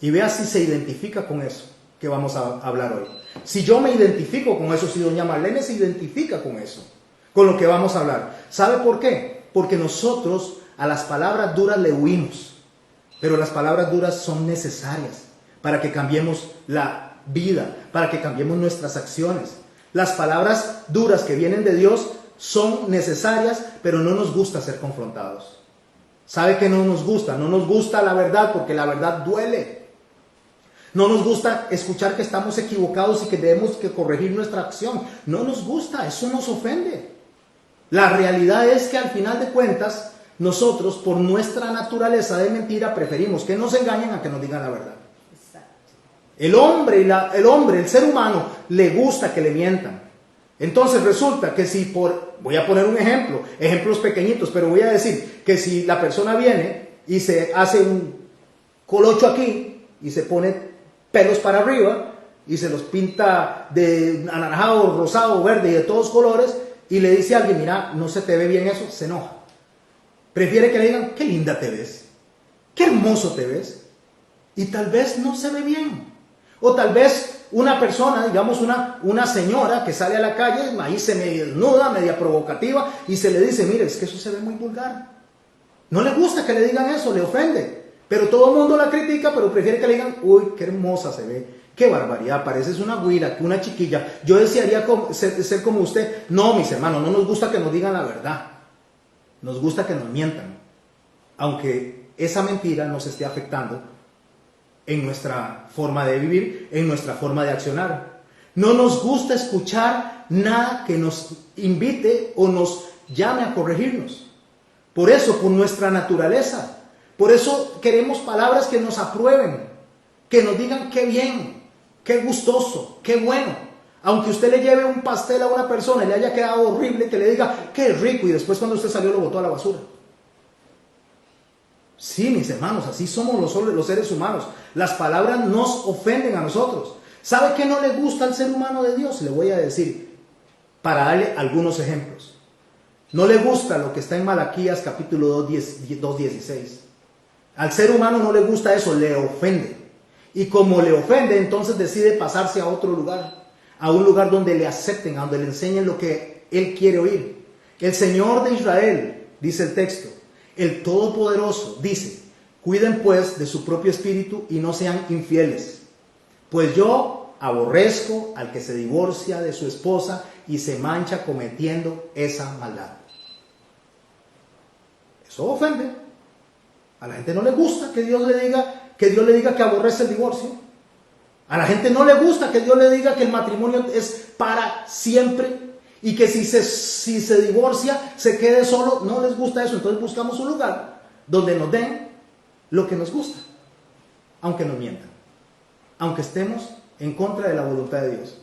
y vea si se identifica con eso que vamos a hablar hoy. Si yo me identifico con eso, si doña Marlene se identifica con eso, con lo que vamos a hablar. ¿Sabe por qué? Porque nosotros a las palabras duras le huimos, pero las palabras duras son necesarias para que cambiemos la vida, para que cambiemos nuestras acciones. Las palabras duras que vienen de Dios son necesarias, pero no nos gusta ser confrontados. ¿Sabe qué no nos gusta? No nos gusta la verdad, porque la verdad duele. No nos gusta escuchar que estamos equivocados y que debemos que corregir nuestra acción. No nos gusta, eso nos ofende. La realidad es que al final de cuentas, nosotros por nuestra naturaleza de mentira preferimos que nos engañen a que nos digan la verdad. El hombre, el ser humano, le gusta que le mientan. Entonces resulta que si voy a poner un ejemplo, ejemplos pequeñitos, pero voy a decir que si la persona viene y se hace un colocho aquí y se pone pelos para arriba y se los pinta de anaranjado, rosado, verde y de todos colores, y le dice a alguien, mira, no se te ve bien eso, se enoja. Prefiere que le digan, qué linda te ves, qué hermoso te ves, y tal vez no se ve bien. O tal vez una persona, digamos una señora que sale a la calle, ahí se medio desnuda, media provocativa, y se le dice, mire, es que eso se ve muy vulgar. No le gusta que le digan eso, le ofende. Pero todo el mundo la critica, pero prefiere que le digan, uy, qué hermosa se ve, qué barbaridad, pareces una güira, una chiquilla. Yo desearía ser como usted. No, mis hermanos, no nos gusta que nos digan la verdad. Nos gusta que nos mientan, aunque esa mentira nos esté afectando en nuestra forma de vivir, en nuestra forma de accionar. No nos gusta escuchar nada que nos invite o nos llame a corregirnos. Por eso, por nuestra naturaleza, por eso queremos palabras que nos aprueben, que nos digan qué bien, qué gustoso, qué bueno. Aunque usted le lleve un pastel a una persona y le haya quedado horrible, que le diga qué rico, y después cuando usted salió lo botó a la basura. Sí, mis hermanos, así somos los seres humanos. Las palabras nos ofenden a nosotros. ¿Sabe qué no le gusta al ser humano de Dios? Le voy a decir, para darle algunos ejemplos. No le gusta lo que está en Malaquías capítulo 2:16. Al ser humano no le gusta eso, le ofende. Y como le ofende, entonces decide pasarse a otro lugar. A un lugar donde le acepten, a donde le enseñen lo que él quiere oír. El Señor de Israel, dice el texto, el Todopoderoso, dice, cuiden pues de su propio espíritu y no sean infieles. Pues yo aborrezco al que se divorcia de su esposa y se mancha cometiendo esa maldad. Eso ofende. A la gente no le gusta que Dios le diga que aborrece el divorcio. A la gente no le gusta que Dios le diga que el matrimonio es para siempre y que si se divorcia se quede solo. No les gusta eso. Entonces buscamos un lugar donde nos den lo que nos gusta, aunque nos mientan, aunque estemos en contra de la voluntad de Dios.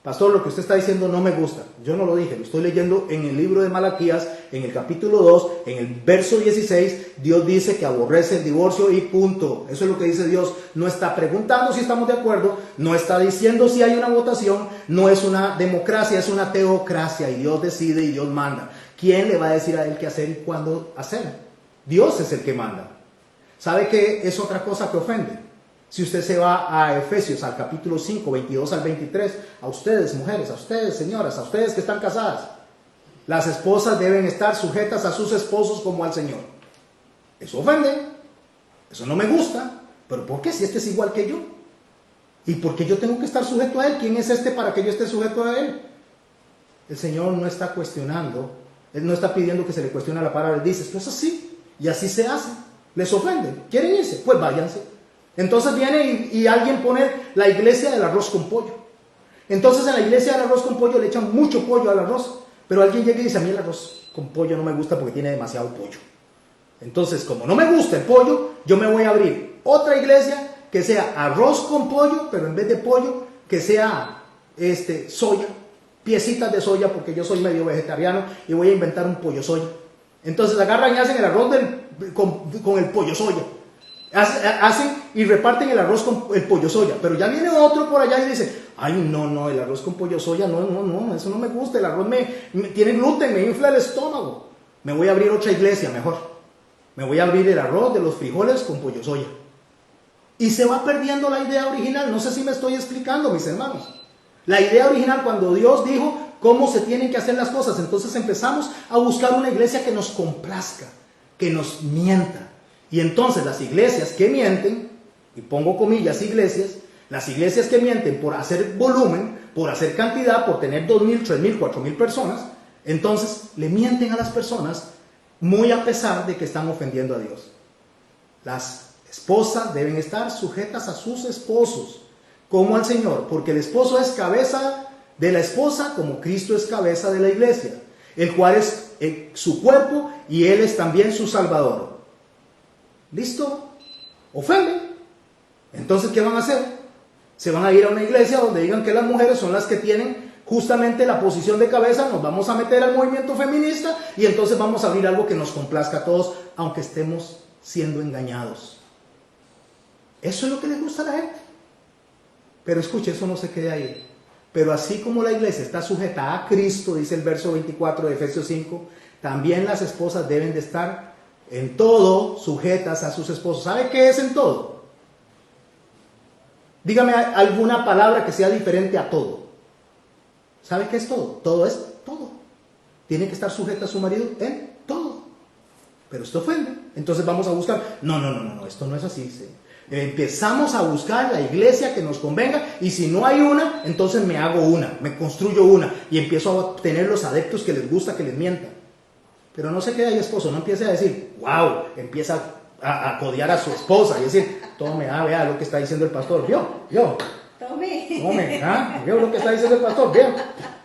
Pastor, lo que usted está diciendo no me gusta. Yo no lo dije, lo estoy leyendo en el libro de Malaquías, en el capítulo 2, en el verso 16. Dios dice que aborrece el divorcio y punto. Eso es lo que dice Dios. No está preguntando si estamos de acuerdo, no está diciendo si hay una votación, no es una democracia, es una teocracia, y Dios decide y Dios manda. ¿Quién le va a decir a él qué hacer y cuándo hacer? Dios es el que manda. ¿Sabe qué es otra cosa que ofende? Si usted se va a Efesios, al capítulo 5, 22 al 23, a ustedes mujeres, a ustedes señoras, a ustedes que están casadas, las esposas deben estar sujetas a sus esposos como al Señor. Eso ofende, eso no me gusta, pero ¿por qué? Si este es igual que yo. ¿Y por qué yo tengo que estar sujeto a él? ¿Quién es este para que yo esté sujeto a él? El Señor no está cuestionando, Él no está pidiendo que se le cuestione la palabra. Él dice, esto es así, y así se hace. ¿Les ofende? ¿Quieren irse? Pues váyanse. Entonces viene y alguien pone la iglesia del arroz con pollo. Entonces en la iglesia del arroz con pollo le echan mucho pollo al arroz. Pero alguien llega y dice, a mí el arroz con pollo no me gusta porque tiene demasiado pollo. Entonces, como no me gusta el pollo, yo me voy a abrir otra iglesia que sea arroz con pollo, pero en vez de pollo, que sea soya, piecitas de soya, porque yo soy medio vegetariano y voy a inventar un pollo soya. Entonces agarran y hacen el arroz con el pollo soya. Hacen y reparten el arroz con el pollo soya, pero ya viene otro por allá y dice, ay no, el arroz con pollo soya, no, eso no me gusta, el arroz tiene gluten, me infla el estómago, me voy a abrir otra iglesia mejor, me voy a abrir el arroz de los frijoles con pollo soya, y se va perdiendo la idea original. No sé si me estoy explicando, mis hermanos. La idea original, cuando Dios dijo cómo se tienen que hacer las cosas, entonces empezamos a buscar una iglesia que nos complazca, que nos mienta. Y entonces las iglesias que mienten, y pongo comillas iglesias, las iglesias que mienten por hacer volumen, por hacer cantidad, por tener 2,000, 3,000, 4,000 personas, entonces le mienten a las personas muy a pesar de que están ofendiendo a Dios. Las esposas deben estar sujetas a sus esposos, como al Señor, porque el esposo es cabeza de la esposa como Cristo es cabeza de la iglesia, el cual es su cuerpo y Él es también su Salvador. ¿Listo? Ofende. Entonces, ¿qué van a hacer? Se van a ir a una iglesia donde digan que las mujeres son las que tienen justamente la posición de cabeza. Nos vamos a meter al movimiento feminista y entonces vamos a abrir algo que nos complazca a todos, aunque estemos siendo engañados. Eso es lo que les gusta a la gente. Pero escuche, eso no se quede ahí. Pero así como la iglesia está sujeta a Cristo, dice el verso 24 de Efesios 5, también las esposas deben de estar en todo sujetas a sus esposos. ¿Sabe qué es en todo? Dígame alguna palabra que sea diferente a todo. ¿Sabe qué es todo? Todo es todo. Tiene que estar sujeta a su marido en todo. Pero esto ofende. Entonces vamos a buscar. No, esto no es así. ¿Sí? Empezamos a buscar la iglesia que nos convenga, y si no hay una, entonces me hago una, me construyo una y empiezo a obtener los adeptos que les gusta que les mientan. Pero no se quede ahí, esposo, no empiece a decir, wow, empieza a codiar a su esposa y decir, tome, vea lo que está diciendo el pastor, vio, tome, veo lo que está diciendo el pastor, veo.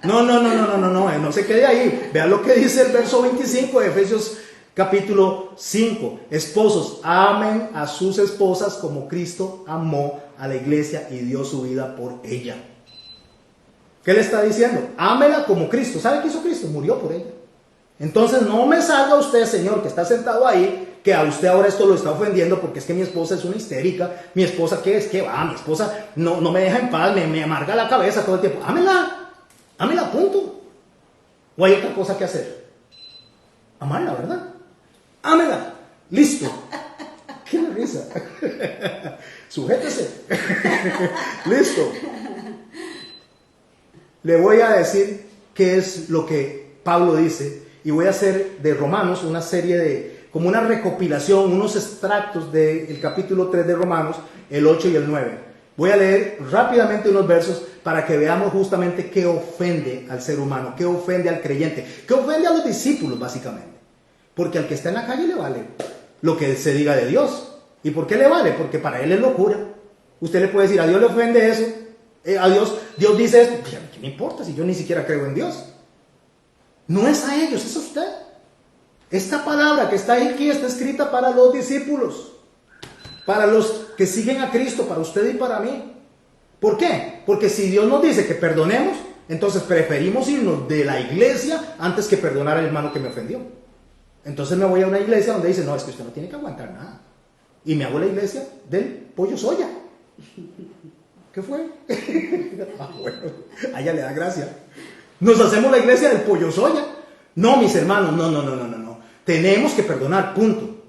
No se quede ahí, vea lo que dice el verso 25 de Efesios capítulo 5, esposos, amen a sus esposas como Cristo amó a la iglesia y dio su vida por ella. ¿Qué le está diciendo? Ámela como Cristo. ¿Sabe qué hizo Cristo? Murió por ella. Entonces no me salga usted, señor, que está sentado ahí, que a usted ahora esto lo está ofendiendo porque es que mi esposa es una histérica. Mi esposa, ¿qué es? ¿Qué va? Mi esposa no me deja en paz, me amarga la cabeza todo el tiempo. Ámela, punto. ¿O hay otra cosa que hacer? Amarla, ¿verdad? Ámela, listo. ¡Qué risa! Sujétese. Listo. Le voy a decir qué es lo que Pablo dice, y voy a hacer de Romanos una serie como una recopilación, unos extractos del capítulo 3 de Romanos, el 8 y el 9. Voy a leer rápidamente unos versos para que veamos justamente qué ofende al ser humano, qué ofende al creyente, qué ofende a los discípulos básicamente. Porque al que está en la calle le vale lo que se diga de Dios. ¿Y por qué le vale? Porque para él es locura. Usted le puede decir, a Dios le ofende eso, a Dios dice esto. ¿Qué me importa si yo ni siquiera creo en Dios? No es a ellos, es a usted. Esta palabra que está aquí está escrita para los discípulos, para los que siguen a Cristo, para usted y para mí. ¿Por qué? Porque si Dios nos dice que perdonemos, entonces preferimos irnos de la iglesia antes que perdonar al hermano que me ofendió. Entonces me voy a una iglesia donde dice, no, es que usted no tiene que aguantar nada. Y me hago la iglesia del pollo soya. ¿Qué fue? Bueno, a ella le da gracia. Nos hacemos la iglesia del pollo soya. No, mis hermanos, no. Tenemos que perdonar, punto.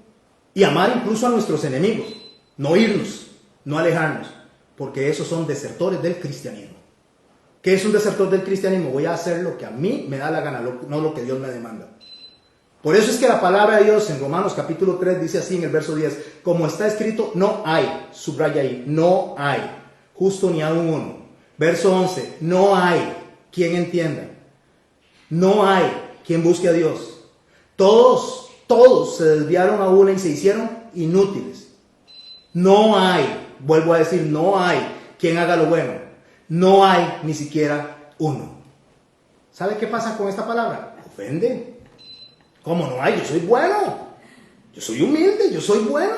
Y amar incluso a nuestros enemigos. No irnos, no alejarnos. Porque esos son desertores del cristianismo. ¿Qué es un desertor del cristianismo? Voy a hacer lo que a mí me da la gana, no lo que Dios me demanda. Por eso es que la palabra de Dios en Romanos capítulo 3 dice así en el verso 10, como está escrito, no hay, subraya ahí, no hay, justo ni aún uno. Verso 11, no hay quien entienda, no hay quien busque a Dios. Todos se desviaron a una y se hicieron inútiles. No hay, vuelvo a decir, no hay quien haga lo bueno. No hay ni siquiera uno. ¿Sabe qué pasa con esta palabra? Ofende. ¿Cómo no hay? Yo soy bueno. Yo soy humilde, yo soy bueno.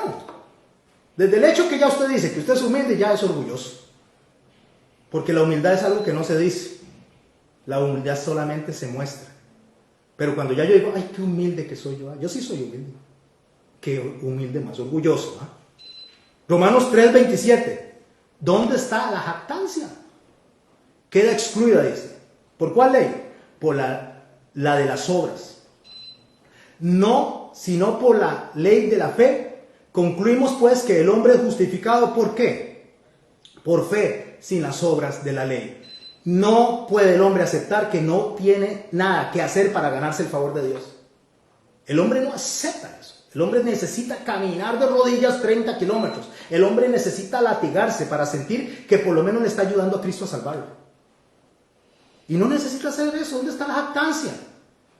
Desde el hecho que ya usted dice que usted es humilde, ya es orgulloso. Porque la humildad es algo que no se dice. La humildad solamente se muestra. Pero cuando ya yo digo, ay, qué humilde que soy yo. Yo sí soy humilde. Qué humilde, más orgulloso. Romanos 3:27. ¿Dónde está la jactancia? Queda excluida, dice. ¿Por cuál ley? Por la de las obras. No, sino por la ley de la fe. Concluimos pues que el hombre es justificado, ¿por qué? Por fe, sin las obras de la ley. No puede el hombre aceptar que no tiene nada que hacer para ganarse el favor de Dios. El hombre no acepta eso. El hombre necesita caminar de rodillas 30 kilómetros. El hombre necesita latigarse para sentir que por lo menos le está ayudando a Cristo a salvarlo. Y no necesita hacer eso. ¿Dónde está la jactancia?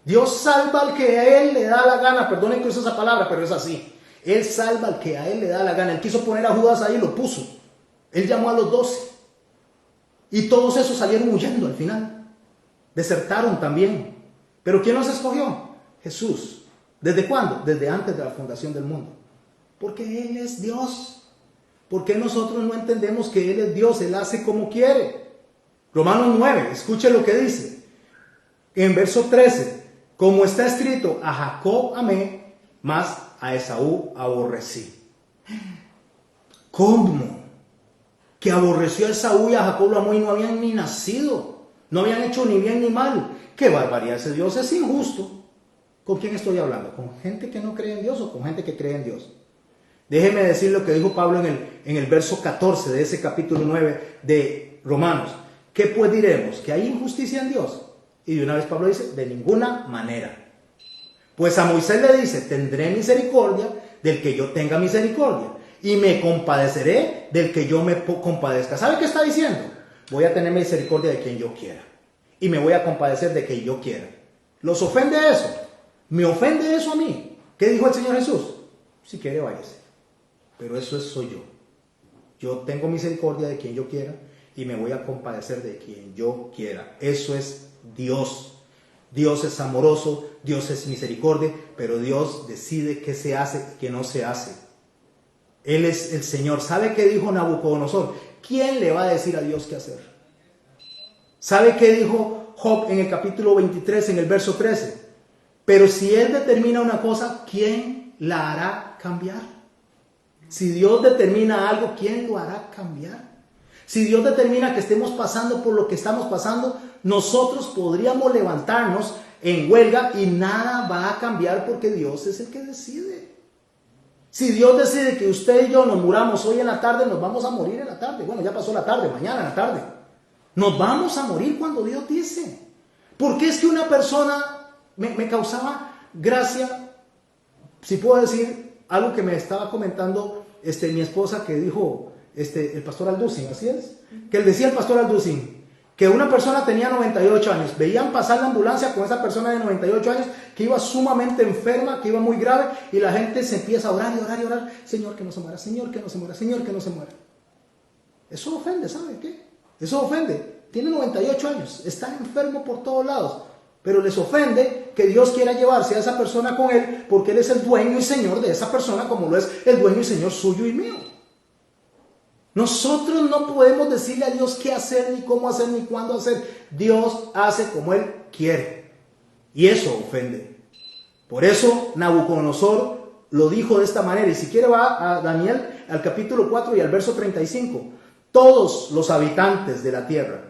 Dios salva al que a Él le da la gana. Perdonen que use esa palabra, pero es así. Él salva al que a Él le da la gana. Él quiso poner a Judas ahí y lo puso. Él llamó a los 12. Y todos esos salieron huyendo al final. Desertaron también. ¿Pero quién los escogió? Jesús. ¿Desde cuándo? Desde antes de la fundación del mundo. Porque Él es Dios. ¿Por qué nosotros no entendemos que Él es Dios? Él hace como quiere. Romanos 9, escuche lo que dice. En verso 13. Como está escrito, a Jacob amé, mas a Esaú aborrecí. ¿Cómo? Que aborreció a Esaú y a Jacob lo amó y no habían ni nacido. No habían hecho ni bien ni mal. ¡Qué barbaridad! Ese Dios es injusto. ¿Con quién estoy hablando? ¿Con gente que no cree en Dios o con gente que cree en Dios? Déjeme decir lo que dijo Pablo en el verso 14 de ese capítulo 9 de Romanos. ¿Qué pues diremos? ¿Que hay injusticia en Dios? Y de una vez Pablo dice, de ninguna manera. Pues a Moisés le dice, tendré misericordia del que yo tenga misericordia. Y me compadeceré del que yo me compadezca. ¿Sabe qué está diciendo? Voy a tener misericordia de quien yo quiera. Y me voy a compadecer de quien yo quiera. ¿Los ofende eso? ¿Me ofende eso a mí? ¿Qué dijo el Señor Jesús? Si quiere, váyase. Pero eso soy yo. Yo tengo misericordia de quien yo quiera y me voy a compadecer de quien yo quiera. Eso es Dios. Dios es amoroso, Dios es misericordia, pero Dios decide qué se hace y qué no se hace. Él es el Señor. ¿Sabe qué dijo Nabucodonosor? ¿Quién le va a decir a Dios qué hacer? ¿Sabe qué dijo Job en el capítulo 23, en el verso 13? Pero si Él determina una cosa, ¿quién la hará cambiar? Si Dios determina algo, ¿quién lo hará cambiar? Si Dios determina que estemos pasando por lo que estamos pasando, nosotros podríamos levantarnos en huelga y nada va a cambiar porque Dios es el que decide. Si Dios decide que usted y yo nos muramos hoy en la tarde, nos vamos a morir en la tarde. Bueno, ya pasó la tarde, mañana en la tarde. Nos vamos a morir cuando Dios dice. Porque es que una persona me causaba gracia, si puedo decir algo que me estaba comentando mi esposa, que dijo, el pastor Alducin, así es, que él decía el pastor Alducin, que una persona tenía 98 años, veían pasar la ambulancia con esa persona de 98 años que iba sumamente enferma, que iba muy grave, y la gente se empieza a orar y orar y orar, Señor que no se muera, Señor que no se muera, Señor que no se muera. Eso ofende, ¿sabe qué? Eso ofende. Tiene 98 años, está enfermo por todos lados, pero les ofende que Dios quiera llevarse a esa persona con él porque Él es el dueño y Señor de esa persona como lo es el dueño y Señor suyo y mío. Nosotros no podemos decirle a Dios qué hacer, ni cómo hacer, ni cuándo hacer. Dios hace como Él quiere. Y eso ofende. Por eso Nabucodonosor lo dijo de esta manera. Y si quiere va a Daniel al capítulo 4 y al verso 35. Todos los habitantes de la tierra.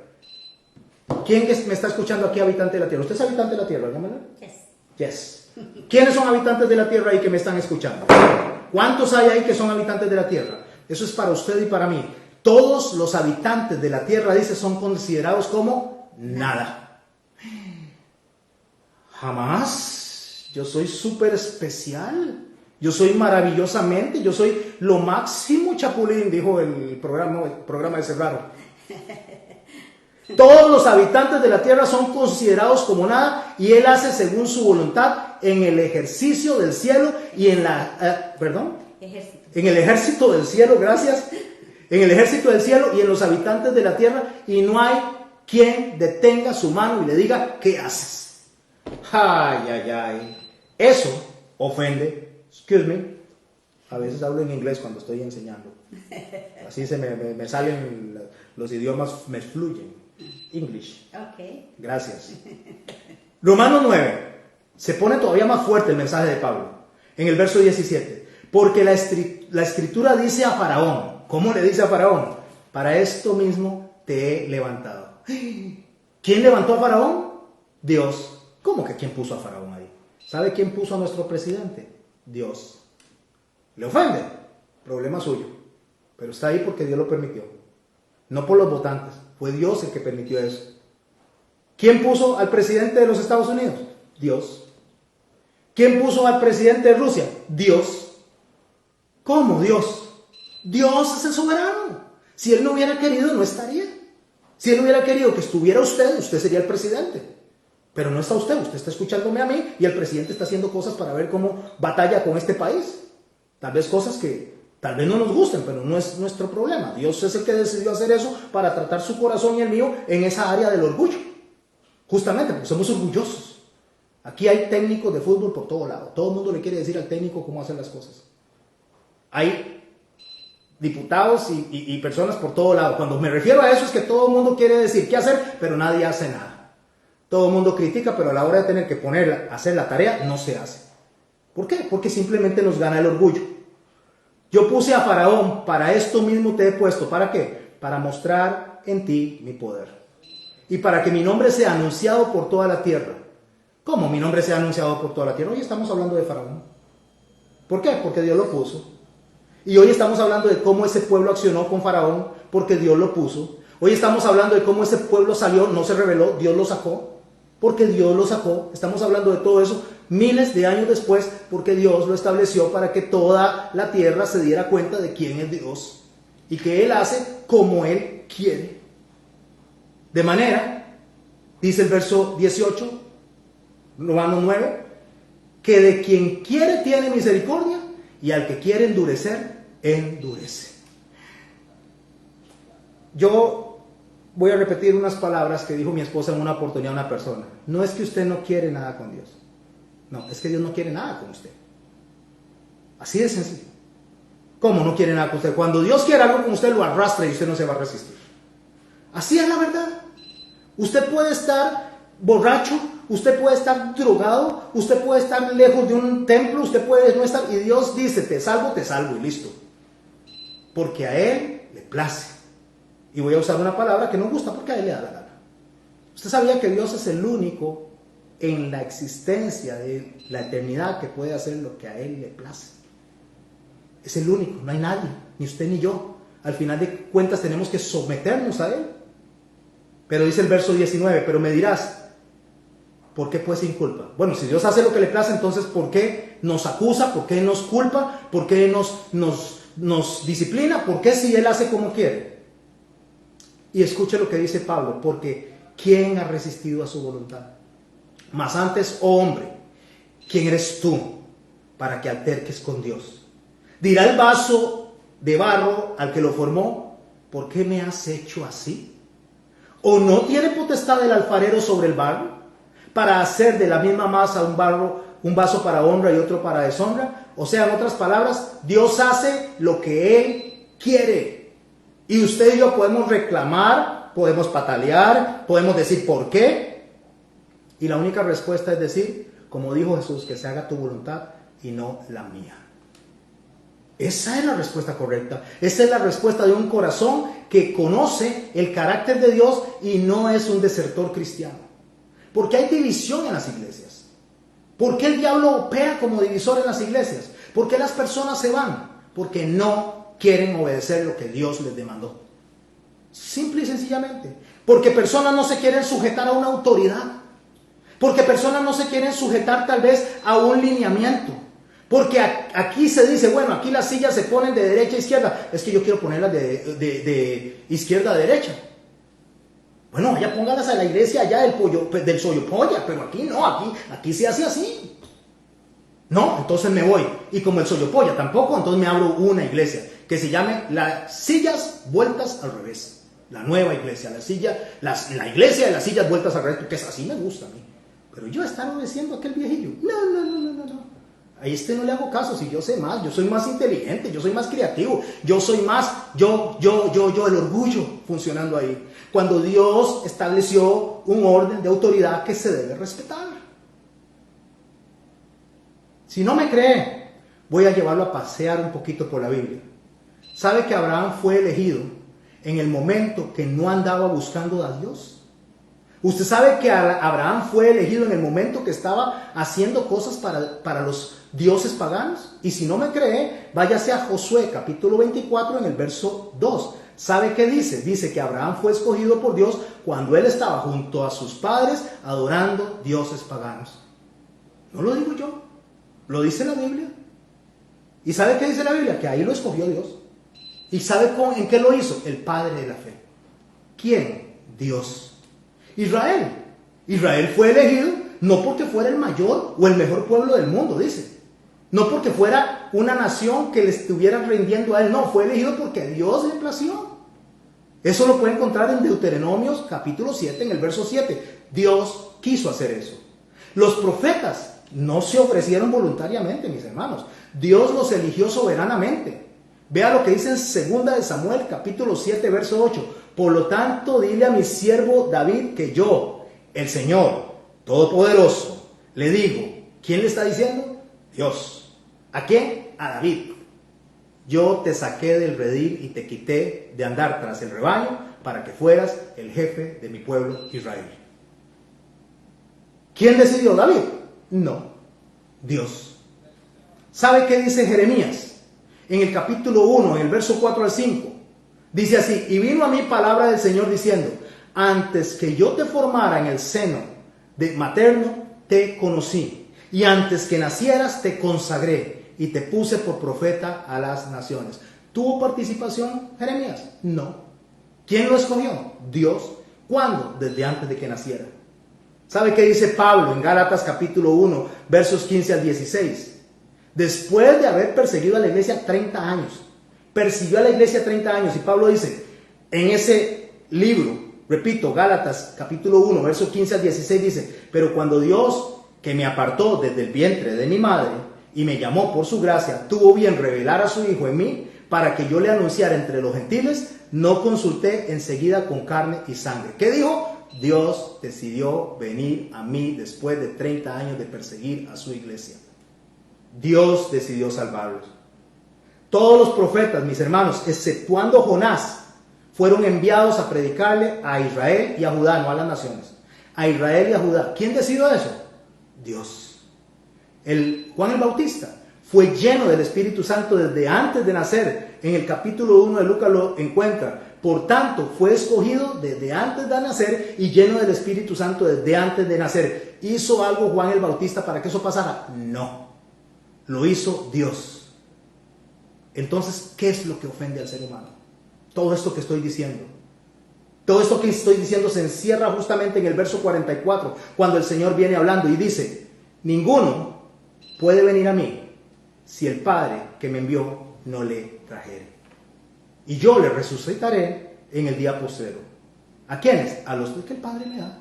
¿Quién me está escuchando aquí habitante de la tierra? ¿Usted es habitante de la tierra? ¿Dígamelo? Yes. Yes. ¿Quiénes son habitantes de la tierra ahí que me están escuchando? ¿Cuántos hay ahí que son habitantes de la tierra? Eso es para usted y para mí. Todos los habitantes de la tierra, dice, son considerados como nada. Jamás. Yo soy súper especial. Yo soy maravillosamente. Yo soy lo máximo, Chapulín, dijo el programa de Cerraro. Todos los habitantes de la tierra son considerados como nada y Él hace según su voluntad en el ejercicio del cielo y en la... Ejército. En el ejército del cielo, gracias. En el ejército del cielo y en los habitantes de la tierra, y no hay quien detenga su mano y le diga, ¿qué haces? Ay, ay, ay. Eso ofende. Excuse me. A veces hablo en inglés cuando estoy enseñando. Así me salen los idiomas, me fluyen. English. Ok. Gracias. Romanos 9. Se pone todavía más fuerte el mensaje de Pablo. En el verso 17. Porque la escritura dice a Faraón, ¿cómo le dice a Faraón? Para esto mismo te he levantado. ¿Quién levantó a Faraón? Dios. ¿Cómo que quién puso a Faraón ahí? ¿Sabe quién puso a nuestro presidente? Dios. ¿Le ofende? Problema suyo. Pero está ahí porque Dios lo permitió. No por los votantes. Fue Dios el que permitió eso. ¿Quién puso al presidente de los Estados Unidos? Dios. ¿Quién puso al presidente de Rusia? Dios. ¿Cómo Dios? Dios es el soberano. Si Él no hubiera querido, no estaría. Si Él hubiera querido que estuviera usted, usted sería el presidente. Pero no está usted está escuchándome a mí y el presidente está haciendo cosas para ver cómo batalla con este país. Tal vez cosas que tal vez no nos gusten, pero no es nuestro problema. Dios es el que decidió hacer eso para tratar su corazón y el mío en esa área del orgullo. Justamente porque somos orgullosos. Aquí hay técnicos de fútbol por todo lado. Todo el mundo le quiere decir al técnico cómo hacer las cosas. Hay diputados y personas por todo lado. Cuando me refiero a eso es que todo el mundo quiere decir qué hacer, pero nadie hace nada. Todo el mundo critica, pero a la hora de tener que hacer la tarea, no se hace. ¿Por qué? Porque simplemente nos gana el orgullo. Yo puse a Faraón, para esto mismo te he puesto. ¿Para qué? Para mostrar en ti mi poder. Y para que mi nombre sea anunciado por toda la tierra. ¿Cómo mi nombre sea anunciado por toda la tierra? Hoy estamos hablando de Faraón. ¿Por qué? Porque Dios lo puso. Y hoy estamos hablando de cómo ese pueblo accionó con Faraón, porque Dios lo puso. Hoy estamos hablando de cómo ese pueblo salió, no se rebeló, Dios lo sacó, porque Dios lo sacó. Estamos hablando de todo eso miles de años después, porque Dios lo estableció para que toda la tierra se diera cuenta de quién es Dios y que Él hace como Él quiere. De manera, dice el verso 18, Romanos 9, que de quien quiere tiene misericordia y al que quiere endurecer, endurece. Yo voy a repetir unas palabras que dijo mi esposa en una oportunidad a una persona. No es que usted no quiere nada con Dios. No, es que Dios no quiere nada con usted. Así de sencillo. ¿Cómo no quiere nada con usted? Cuando Dios quiere algo con usted, lo arrastra y usted no se va a resistir. Así es la verdad. Usted puede estar borracho, usted puede estar drogado, usted puede estar lejos de un templo, usted puede no estar, y Dios dice, te salvo y listo. Porque a Él le place. Y voy a usar una palabra que no gusta porque a Él le da la gana. Usted sabía que Dios es el único en la existencia de la eternidad que puede hacer lo que a Él le place. Es el único, no hay nadie, ni usted ni yo. Al final de cuentas tenemos que someternos a Él. Pero dice el verso 19, pero me dirás, ¿por qué pues sin culpa? Bueno, si Dios hace lo que le place, entonces ¿por qué nos acusa? ¿Por qué nos culpa? ¿Por qué nos nos disciplina, ¿por qué si Él hace como quiere? Y escuche lo que dice Pablo, porque ¿quién ha resistido a su voluntad? Mas antes, oh hombre, ¿quién eres tú para que alterques con Dios? Dirá el vaso de barro al que lo formó, ¿por qué me has hecho así? ¿O no tiene potestad el alfarero sobre el barro para hacer de la misma masa un vaso para honra y otro para deshonra? O sea, en otras palabras, Dios hace lo que Él quiere. Y usted y yo podemos reclamar, podemos patalear, podemos decir ¿por qué? Y la única respuesta es decir, como dijo Jesús, que se haga tu voluntad y no la mía. Esa es la respuesta correcta. Esa es la respuesta de un corazón que conoce el carácter de Dios y no es un desertor cristiano. Porque hay división en las iglesias. ¿Por qué el diablo opera como divisor en las iglesias? ¿Por qué las personas se van? Porque no quieren obedecer lo que Dios les demandó. Simple y sencillamente. Porque personas no se quieren sujetar a una autoridad. Porque personas no se quieren sujetar tal vez a un lineamiento. Porque aquí se dice, bueno, aquí las sillas se ponen de derecha a izquierda. Es que yo quiero ponerlas de izquierda a derecha. Bueno, vaya, póngalas a la iglesia allá del Soyopolla, pero aquí no, aquí se hace así. No, entonces me voy. Y como el Soyopolla tampoco, entonces me abro una iglesia que se llame las sillas vueltas al revés. La nueva iglesia, la iglesia de las sillas vueltas al revés, porque es así me gusta a mí. Pero yo estar obedeciendo a aquel viejillo. No. A este no le hago caso, si yo sé más, yo soy más inteligente, yo soy más creativo, yo soy más, yo, el orgullo funcionando ahí. Cuando Dios estableció un orden de autoridad que se debe respetar. Si no me cree, voy a llevarlo a pasear un poquito por la Biblia. ¿Sabe que Abraham fue elegido en el momento que no andaba buscando a Dios? Usted sabe que Abraham fue elegido en el momento que estaba haciendo cosas para los dioses paganos. Y si no me cree, váyase a Josué capítulo 24 en el verso 2. ¿Sabe qué dice? Dice que Abraham fue escogido por Dios cuando él estaba junto a sus padres adorando dioses paganos. No lo digo yo, lo dice la Biblia. ¿Y sabe qué dice la Biblia? Que ahí lo escogió Dios. ¿Y sabe en qué lo hizo? El padre de la fe. ¿Quién? Dios. Israel fue elegido no porque fuera el mayor o el mejor pueblo del mundo, dice. No porque fuera una nación que le estuviera rindiendo a él. No, fue elegido porque Dios le plació. Eso lo puede encontrar en Deuteronomios capítulo 7, en el verso 7. Dios quiso hacer eso. Los profetas no se ofrecieron voluntariamente, mis hermanos. Dios los eligió soberanamente. Vea lo que dice en 2 de Samuel capítulo 7, verso 8. Por lo tanto, dile a mi siervo David que yo, el Señor Todopoderoso, le digo. ¿Quién le está diciendo? Dios. ¿A quién? A David. Yo te saqué del redil y te quité de andar tras el rebaño para que fueras el jefe de mi pueblo Israel. ¿Quién decidió? ¿David? No, Dios. ¿Sabe qué dice Jeremías? En el capítulo 1, en el verso 4 al 5. Dice así, y vino a mí palabra del Señor diciendo, antes que yo te formara en el seno de materno, te conocí, y antes que nacieras te consagré, y te puse por profeta a las naciones. ¿Tuvo participación Jeremías? No. ¿Quién lo escogió? Dios. ¿Cuándo? Desde antes de que naciera. ¿Sabe qué dice Pablo en Gálatas capítulo 1, versos 15 al 16? Después de haber perseguido a la iglesia 30 años, persiguió a la iglesia 30 años, y Pablo dice, en ese libro, repito, Gálatas capítulo 1, versos 15 al 16 dice, pero cuando Dios, que me apartó desde el vientre de mi madre, y me llamó por su gracia, tuvo bien revelar a su Hijo en mí, para que yo le anunciara entre los gentiles, no consulté enseguida con carne y sangre. ¿Qué dijo? Dios decidió venir a mí después de 30 años de perseguir a su iglesia. Dios decidió salvarlos. Todos los profetas, mis hermanos, exceptuando Jonás, fueron enviados a predicarle a Israel y a Judá, no a las naciones. A Israel y a Judá. ¿Quién decidió eso? Dios. Juan el Bautista fue lleno del Espíritu Santo desde antes de nacer. En el capítulo 1 de Lucas lo encuentra. Por tanto, fue escogido desde antes de nacer y lleno del Espíritu Santo desde antes de nacer. ¿Hizo algo Juan el Bautista para que eso pasara? No. Lo hizo Dios. Entonces, ¿qué es lo que ofende al ser humano? Todo esto que estoy diciendo. Todo esto que estoy diciendo se encierra justamente en el verso 44, cuando el Señor viene hablando y dice: ninguno puede venir a mí si el Padre que me envió no le trajere. Y yo le resucitaré en el día postrero. ¿A quiénes? A los que el Padre me da.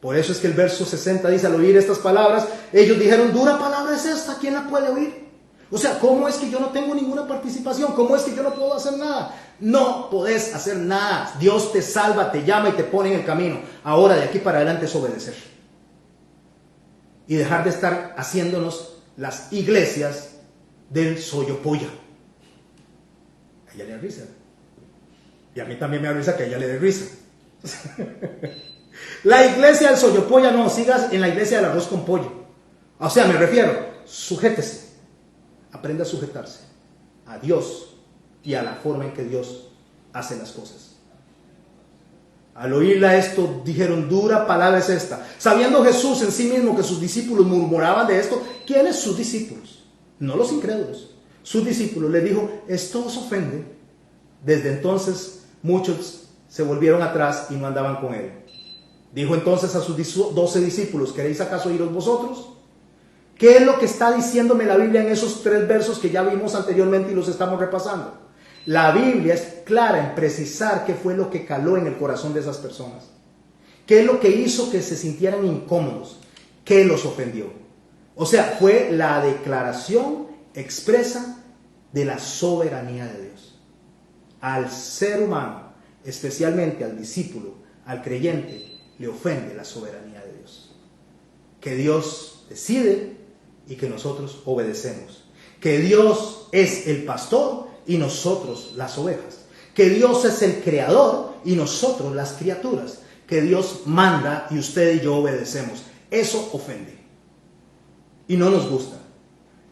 Por eso es que el verso 60 dice: al oír estas palabras, ellos dijeron: dura palabra es esta, ¿quién la puede oír? O sea, ¿cómo es que yo no tengo ninguna participación? ¿Cómo es que yo no puedo hacer nada? No podés hacer nada. Dios te salva, te llama y te pone en el camino. Ahora, de aquí para adelante, es obedecer. Y dejar de estar haciéndonos las iglesias del soyopolla. A ella le da risa. Y a mí también me da risa que a ella le dé risa. La iglesia del soyopolla, no, sigas en la iglesia del arroz con pollo. O sea, me refiero, sujétese. Aprenda a sujetarse a Dios y a la forma en que Dios hace las cosas. Al oírla esto, dijeron: dura palabra es esta. Sabiendo Jesús en sí mismo que sus discípulos murmuraban de esto, ¿quiénes sus discípulos? No los incrédulos. Sus discípulos. Le dijo: esto os ofende. Desde entonces muchos se volvieron atrás y no andaban con él. Dijo entonces a sus 12 discípulos: ¿queréis acaso iros vosotros? ¿Qué es lo que está diciéndome la Biblia en esos 3 versos que ya vimos anteriormente y los estamos repasando? La Biblia es clara en precisar qué fue lo que caló en el corazón de esas personas. ¿Qué es lo que hizo que se sintieran incómodos? ¿Qué los ofendió? O sea, fue la declaración expresa de la soberanía de Dios. Al ser humano, especialmente al discípulo, al creyente, le ofende la soberanía de Dios. Que Dios decide y que nosotros obedecemos. Que Dios es el pastor y nosotros las ovejas. Que Dios es el creador y nosotros las criaturas. Que Dios manda y usted y yo obedecemos. Eso ofende y no nos gusta.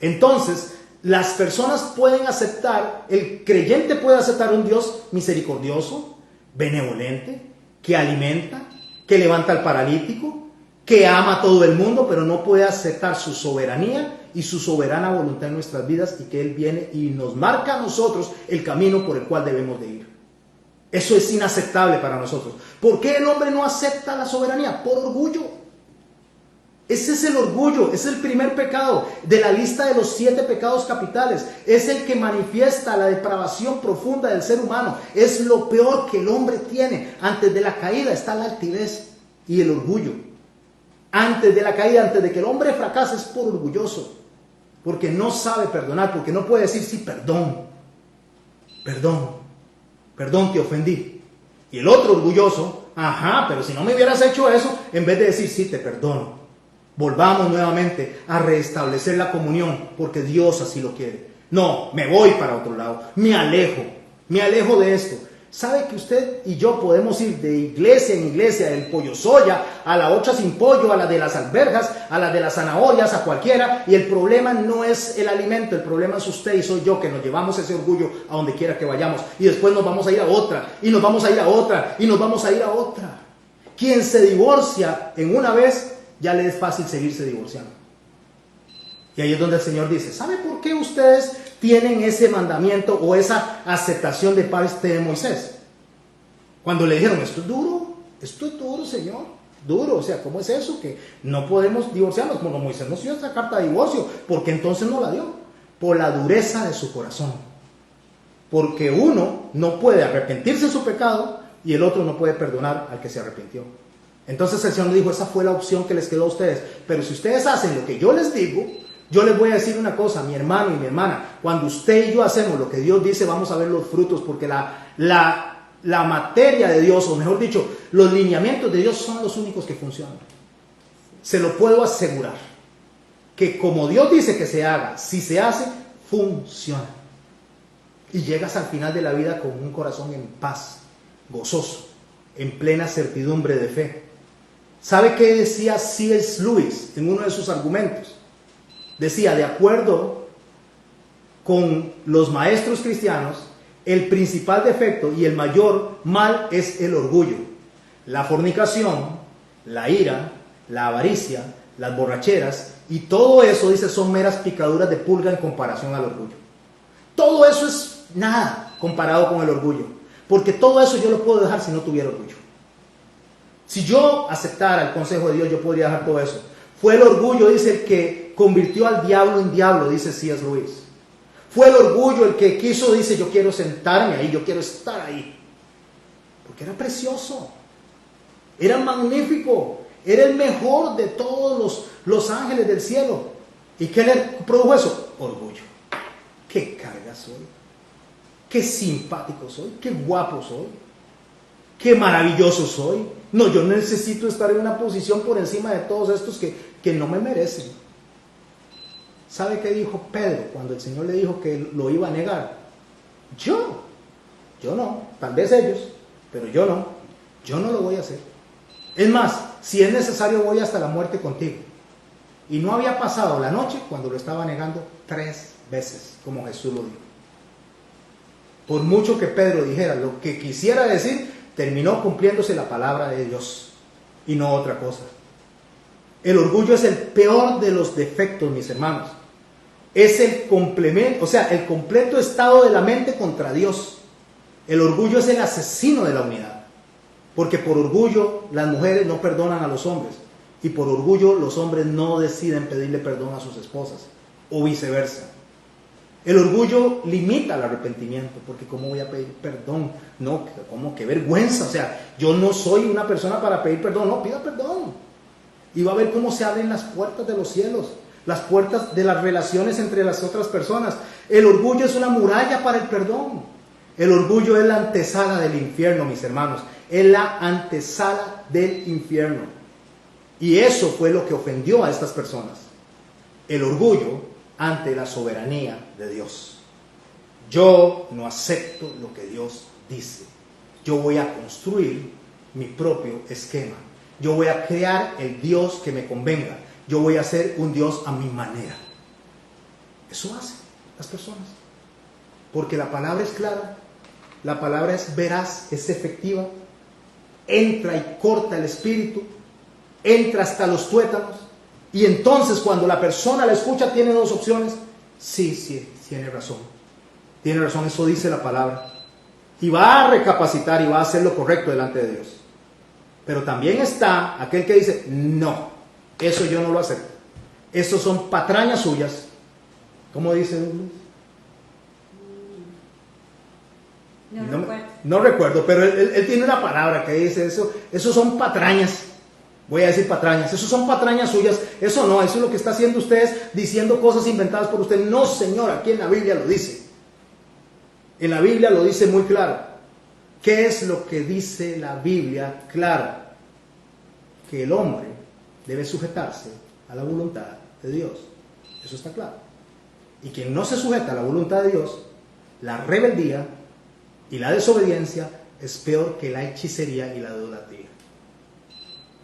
Entonces, las personas pueden aceptar, el creyente puede aceptar un Dios misericordioso, benevolente, que alimenta, que levanta al paralítico, que ama a todo el mundo, pero no puede aceptar su soberanía y su soberana voluntad en nuestras vidas, y que Él viene y nos marca a nosotros el camino por el cual debemos de ir. Eso es inaceptable para nosotros. ¿Por qué el hombre no acepta la soberanía? Por orgullo. Ese es el orgullo, ese es el primer pecado de la lista de los 7 pecados capitales. Es el que manifiesta la depravación profunda del ser humano. Es lo peor que el hombre tiene. Antes de la caída está la altivez y el orgullo. Antes de la caída, antes de que el hombre fracase, es por orgulloso. Porque no sabe perdonar, porque no puede decir: sí, perdón, te ofendí. Y el otro orgulloso: ajá, pero si no me hubieras hecho eso, en vez de decir: sí, te perdono, volvamos nuevamente a restablecer la comunión, porque Dios así lo quiere. No, me voy para otro lado, me alejo de esto. ¿Sabe que usted y yo podemos ir de iglesia en iglesia, del pollo soya, a la otra sin pollo, a la de las alberjas, a la de las zanahorias, a cualquiera? Y el problema no es el alimento, el problema es usted y soy yo, que nos llevamos ese orgullo a donde quiera que vayamos. Y después nos vamos a ir a otra, y nos vamos a ir a otra, y nos vamos a ir a otra. Quien se divorcia en una vez, ya le es fácil seguirse divorciando. Y ahí es donde el Señor dice: ¿sabe por qué ustedes tienen ese mandamiento o esa aceptación de parte de Moisés? Cuando le dijeron: esto es duro, Señor, duro. O sea, ¿cómo es eso? Que no podemos divorciarnos. Bueno, Moisés nos dio esa carta de divorcio, porque entonces no la dio. Por la dureza de su corazón. Porque uno no puede arrepentirse de su pecado y el otro no puede perdonar al que se arrepintió. Entonces el Señor dijo: esa fue la opción que les quedó a ustedes. Pero si ustedes hacen lo que yo les digo, yo les voy a decir una cosa, mi hermano y mi hermana: cuando usted y yo hacemos lo que Dios dice, vamos a ver los frutos, porque la materia de Dios, o mejor dicho, los lineamientos de Dios son los únicos que funcionan. Se lo puedo asegurar, que como Dios dice que se haga, si se hace, funciona. Y llegas al final de la vida con un corazón en paz, gozoso, en plena certidumbre de fe. ¿Sabe qué decía C.S. Lewis en uno de sus argumentos? Decía: de acuerdo con los maestros cristianos, el principal defecto y el mayor mal es el orgullo, la fornicación, la ira, la avaricia, las borracheras, y todo eso, dice, son meras picaduras de pulga en comparación al orgullo. Todo eso es nada comparado con el orgullo. Porque todo eso yo lo puedo dejar si no tuviera orgullo. Si yo aceptara el consejo de Dios, yo podría dejar todo eso. Fue el orgullo, dice, el que convirtió al diablo en diablo, dice C.S. Lewis. Fue el orgullo el que quiso, dice, yo quiero sentarme ahí, yo quiero estar ahí. Porque era precioso, era magnífico, era el mejor de todos los ángeles del cielo. ¿Y qué le produjo eso? Orgullo. Qué carga soy, qué simpático soy, qué guapo soy, qué maravilloso soy. No, yo necesito estar en una posición por encima de todos estos que no me merecen. ¿Sabe qué dijo Pedro cuando el Señor le dijo que lo iba a negar? Yo no, tal vez ellos, pero yo no lo voy a hacer. Es más, si es necesario voy hasta la muerte contigo. Y no había pasado la noche cuando lo estaba negando 3 veces, como Jesús lo dijo. Por mucho que Pedro dijera lo que quisiera decir, terminó cumpliéndose la palabra de Dios y no otra cosa. El orgullo es el peor de los defectos, mis hermanos. Es el complemento, o sea, el completo estado de la mente contra Dios. El orgullo es el asesino de la unidad. Porque por orgullo las mujeres no perdonan a los hombres. Y por orgullo los hombres no deciden pedirle perdón a sus esposas. O viceversa. El orgullo limita el arrepentimiento. Porque ¿cómo voy a pedir perdón? No, ¿cómo? ¡Qué vergüenza! O sea, yo no soy una persona para pedir perdón. No, pida perdón. Y va a ver cómo se abren las puertas de los cielos. Las puertas de las relaciones entre las otras personas. El orgullo es una muralla para el perdón. El orgullo es la antesala del infierno, mis hermanos. Es la antesala del infierno. Y eso fue lo que ofendió a estas personas. El orgullo ante la soberanía de Dios. Yo no acepto lo que Dios dice. Yo voy a construir mi propio esquema. Yo voy a crear el Dios que me convenga. Yo voy a hacer un Dios a mi manera. Eso hacen las personas. Porque la palabra es clara. La palabra es veraz, es efectiva. Entra y corta el espíritu. Entra hasta los tuétanos. Y entonces cuando la persona la escucha tiene 2 opciones. Sí, tiene razón. Tiene razón, eso dice la palabra. Y va a recapacitar y va a hacer lo correcto delante de Dios. Pero también está aquel que dice, no, eso yo no lo acepto. Eso son patrañas suyas. ¿Cómo dice Douglas? No recuerdo, pero él tiene una palabra que dice eso. Eso son patrañas. Voy a decir patrañas. Eso son patrañas suyas. Eso no, eso es lo que está haciendo ustedes, diciendo cosas inventadas por usted. No, Señor, aquí en la Biblia lo dice. En la Biblia lo dice muy claro. ¿Qué es lo que dice la Biblia? Claro, que el hombre debe sujetarse a la voluntad de Dios. Eso está claro. Y quien no se sujeta a la voluntad de Dios, la rebeldía y la desobediencia es peor que la hechicería y la idolatría.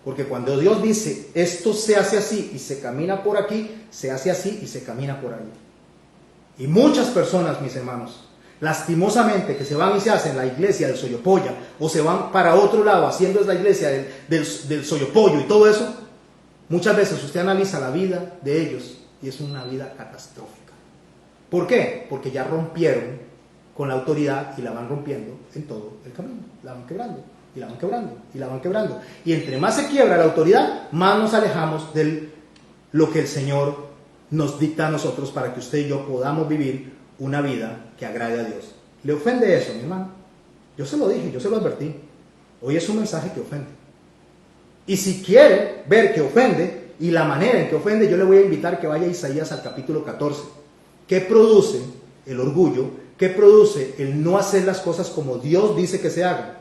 Porque cuando Dios dice, esto se hace así y se camina por aquí, se hace así y se camina por ahí. Y muchas personas, mis hermanos, lastimosamente, que se van y se hacen la iglesia del Soyopoya, o se van para otro lado haciendo la iglesia del Soyopollo y todo eso, muchas veces usted analiza la vida de ellos y es una vida catastrófica. ¿Por qué? Porque ya rompieron con la autoridad y la van rompiendo en todo el camino. La van quebrando, y la van quebrando, y la van quebrando. Y entre más se quiebra la autoridad, más nos alejamos de lo que el Señor nos dicta a nosotros para que usted y yo podamos vivir una vida que agrade a Dios. ¿Le ofende eso, mi hermano? Yo se lo dije, yo se lo advertí. Hoy es un mensaje que ofende. Y si quiere ver que ofende y la manera en que ofende, yo le voy a invitar que vaya a Isaías al capítulo 14. ¿Qué produce el orgullo? ¿Qué produce el no hacer las cosas como Dios dice que se hagan?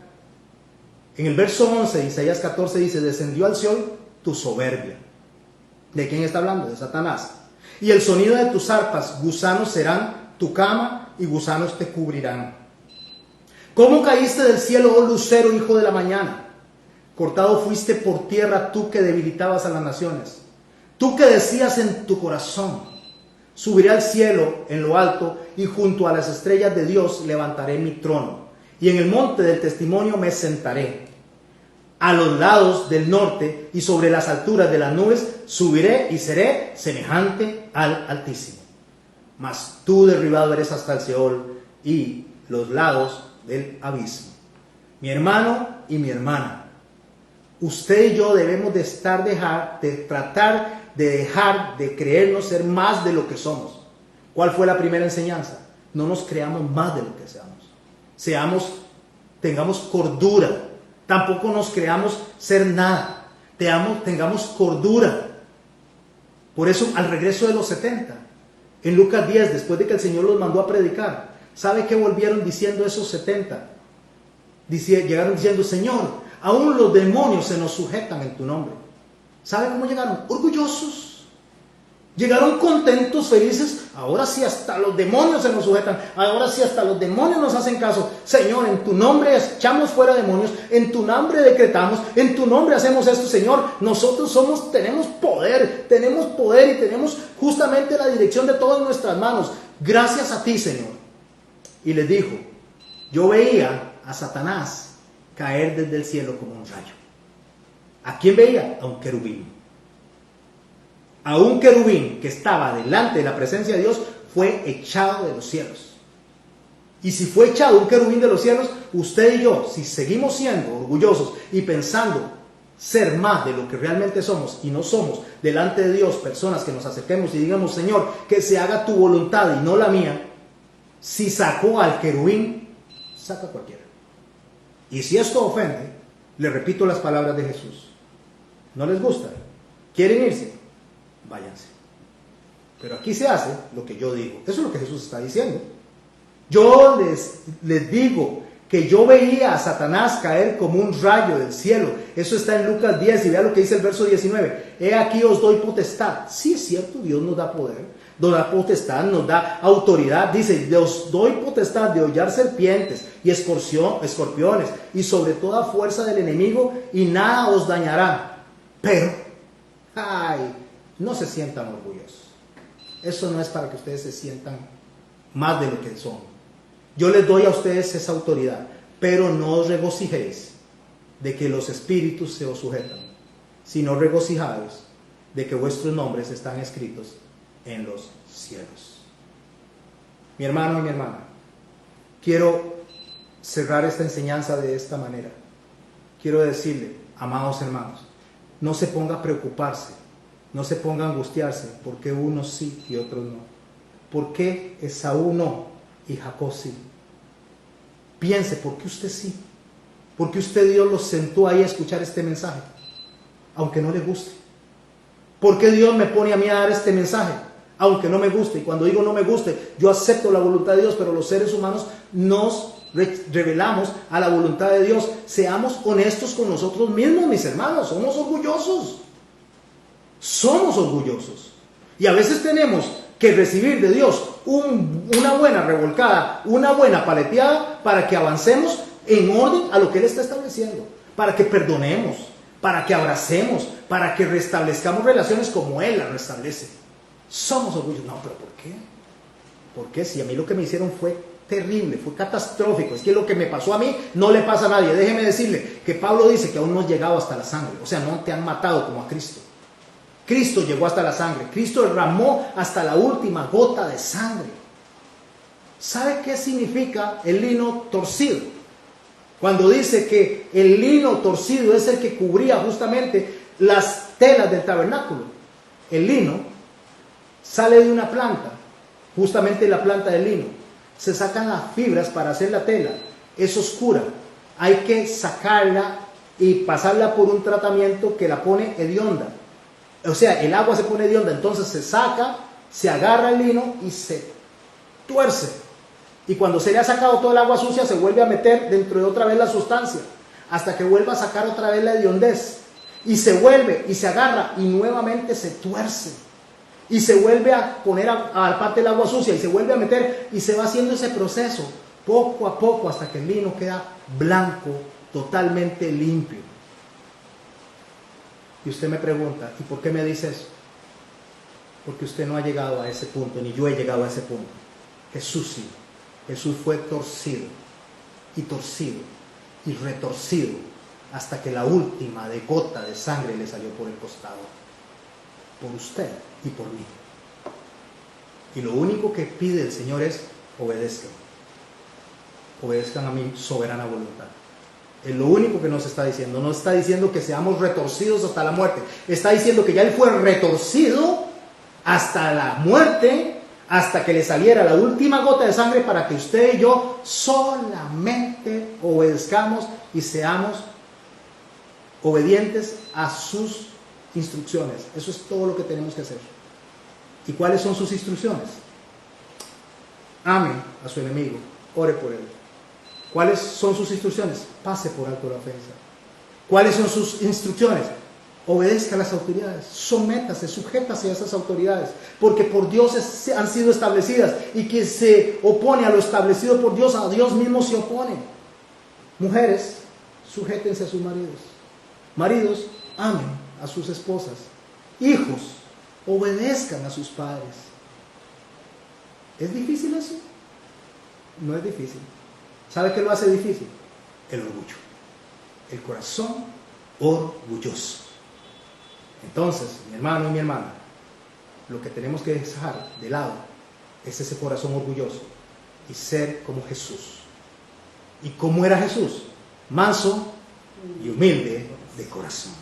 En el verso 11 de Isaías 14 dice, descendió al Seol tu soberbia. ¿De quién está hablando? De Satanás. Y el sonido de tus arpas, gusanos serán tu cama y gusanos te cubrirán. ¿Cómo caíste del cielo, oh lucero, hijo de la mañana? Cortado fuiste por tierra tú que debilitabas a las naciones. Tú que decías en tu corazón, subiré al cielo en lo alto y junto a las estrellas de Dios levantaré mi trono. Y en el monte del testimonio me sentaré. A los lados del norte y sobre las alturas de las nubes subiré y seré semejante al Altísimo. mas tú derribado eres hasta el Seol y los lados del abismo. Mi hermano y mi hermana, usted y yo debemos de tratar de dejar de creernos ser más de lo que somos. ¿Cuál fue la primera enseñanza? No nos creamos más de lo que seamos. Tengamos cordura. Tampoco nos creamos ser nada. Tengamos cordura. Por eso, al regreso de los 70, en Lucas 10, después de que el Señor los mandó a predicar, ¿sabe qué volvieron diciendo esos 70? Llegaron diciendo: Señor, aún los demonios se nos sujetan en tu nombre. ¿Sabe cómo llegaron? Orgullosos. Llegaron contentos, felices. Ahora sí hasta los demonios se nos sujetan. Ahora sí hasta los demonios nos hacen caso. Señor, en tu nombre echamos fuera demonios. En tu nombre decretamos. En tu nombre hacemos esto, Señor. Nosotros tenemos poder y tenemos justamente la dirección de todas nuestras manos. Gracias a ti, Señor. Y les dijo: yo veía a Satanás caer desde el cielo como un rayo. ¿A quién veía? A un querubín. A un querubín que estaba delante de la presencia de Dios fue echado de los cielos. Y si fue echado un querubín de los cielos, usted y yo, si seguimos siendo orgullosos y pensando ser más de lo que realmente somos y no somos delante de Dios personas que nos acerquemos y digamos: Señor, que se haga tu voluntad y no la mía. Si sacó al querubín, saca a cualquiera. Y si esto ofende, le repito las palabras de Jesús: ¿no les gusta? ¿Quieren irse? Váyanse. Pero aquí se hace lo que yo digo. Eso es lo que Jesús está diciendo. Yo les digo que yo veía a Satanás caer como un rayo del cielo. Eso está en Lucas 10 y vea lo que dice el verso 19. He aquí os doy potestad. Sí, es cierto, Dios nos da poder, nos da potestad, nos da autoridad. Dice: os doy potestad de hollar serpientes y escorpiones y sobre toda fuerza del enemigo, y nada os dañará. Pero, no se sientan orgullosos. Eso no es para que ustedes se sientan más de lo que son. Yo les doy a ustedes esa autoridad, pero no os regocijéis de que los espíritus se os sujetan, sino regocijaos de que vuestros nombres están escritos en los cielos. Mi hermano y mi hermana, quiero cerrar esta enseñanza de esta manera. Quiero decirle: amados hermanos, no se ponga a preocuparse, no se ponga a angustiarse por qué unos sí y otros no. ¿Por qué Esaú no y Jacob sí? Piense: ¿por qué usted sí? ¿Por qué usted, Dios, lo sentó ahí a escuchar este mensaje, aunque no le guste? ¿Por qué Dios me pone a mí a dar este mensaje, aunque no me guste? Y cuando digo no me guste, yo acepto la voluntad de Dios, pero los seres humanos nos revelamos a la voluntad de Dios. Seamos honestos con nosotros mismos, mis hermanos. Somos orgullosos. Somos orgullosos. Y a veces tenemos que recibir de Dios una buena revolcada, una buena paleteada, para que avancemos en orden a lo que Él está estableciendo, para que perdonemos, para que abracemos, para que restablezcamos relaciones como Él las restablece. Somos orgullosos. No, pero ¿por qué? ¿Por qué? Si a mí lo que me hicieron fue terrible, fue catastrófico. Es que lo que me pasó a mí no le pasa a nadie. Déjeme decirle que Pablo dice que aún no has llegado hasta la sangre. O sea, no te han matado como a Cristo. Cristo llegó hasta la sangre. Cristo derramó hasta la última gota de sangre. ¿Sabe qué significa el lino torcido? Cuando dice que el lino torcido es el que cubría justamente las telas del tabernáculo. El lino sale de una planta, justamente la planta del lino. Se sacan las fibras para hacer la tela. Es oscura. Hay que sacarla y pasarla por un tratamiento que la pone hedionda. O sea, el agua se pone hedionda, entonces se saca, se agarra el lino y se tuerce. Y cuando se le ha sacado toda el agua sucia, se vuelve a meter dentro de otra vez la sustancia, hasta que vuelva a sacar otra vez la hediondez. Y se vuelve, y se agarra, y nuevamente se tuerce. Y se vuelve a poner aparte el agua sucia, y se vuelve a meter, y se va haciendo ese proceso, poco a poco, hasta que el lino queda blanco, totalmente limpio. Y usted me pregunta: ¿y por qué me dice eso? Porque usted no ha llegado a ese punto, ni yo he llegado a ese punto. Jesús sí. Jesús fue torcido y retorcido hasta que la última de gota de sangre le salió por el costado. Por usted y por mí. Y lo único que pide el Señor es obedezcan. Obedezcan a mi soberana voluntad. Es lo único que nos está diciendo. No está diciendo que seamos retorcidos hasta la muerte. Está diciendo que ya Él fue retorcido hasta la muerte, hasta que le saliera la última gota de sangre, para que usted y yo solamente obedezcamos y seamos obedientes a sus instrucciones. Eso es todo lo que tenemos que hacer. ¿Y cuáles son sus instrucciones? Ame a su enemigo, ore por él. ¿Cuáles son sus instrucciones? Pase por alto la ofensa. ¿Cuáles son sus instrucciones? Obedezca a las autoridades, sométase, sujétase a esas autoridades, porque por Dios han sido establecidas, y quien se opone a lo establecido por Dios, a Dios mismo se opone. Mujeres, sujétense a sus maridos. Maridos, amen a sus esposas. Hijos, obedezcan a sus padres. ¿Es difícil eso? No es difícil. ¿Sabe qué lo hace difícil? El orgullo. El corazón orgulloso. Entonces, mi hermano y mi hermana, lo que tenemos que dejar de lado es ese corazón orgulloso y ser como Jesús. ¿Y cómo era Jesús? Manso y humilde de corazón.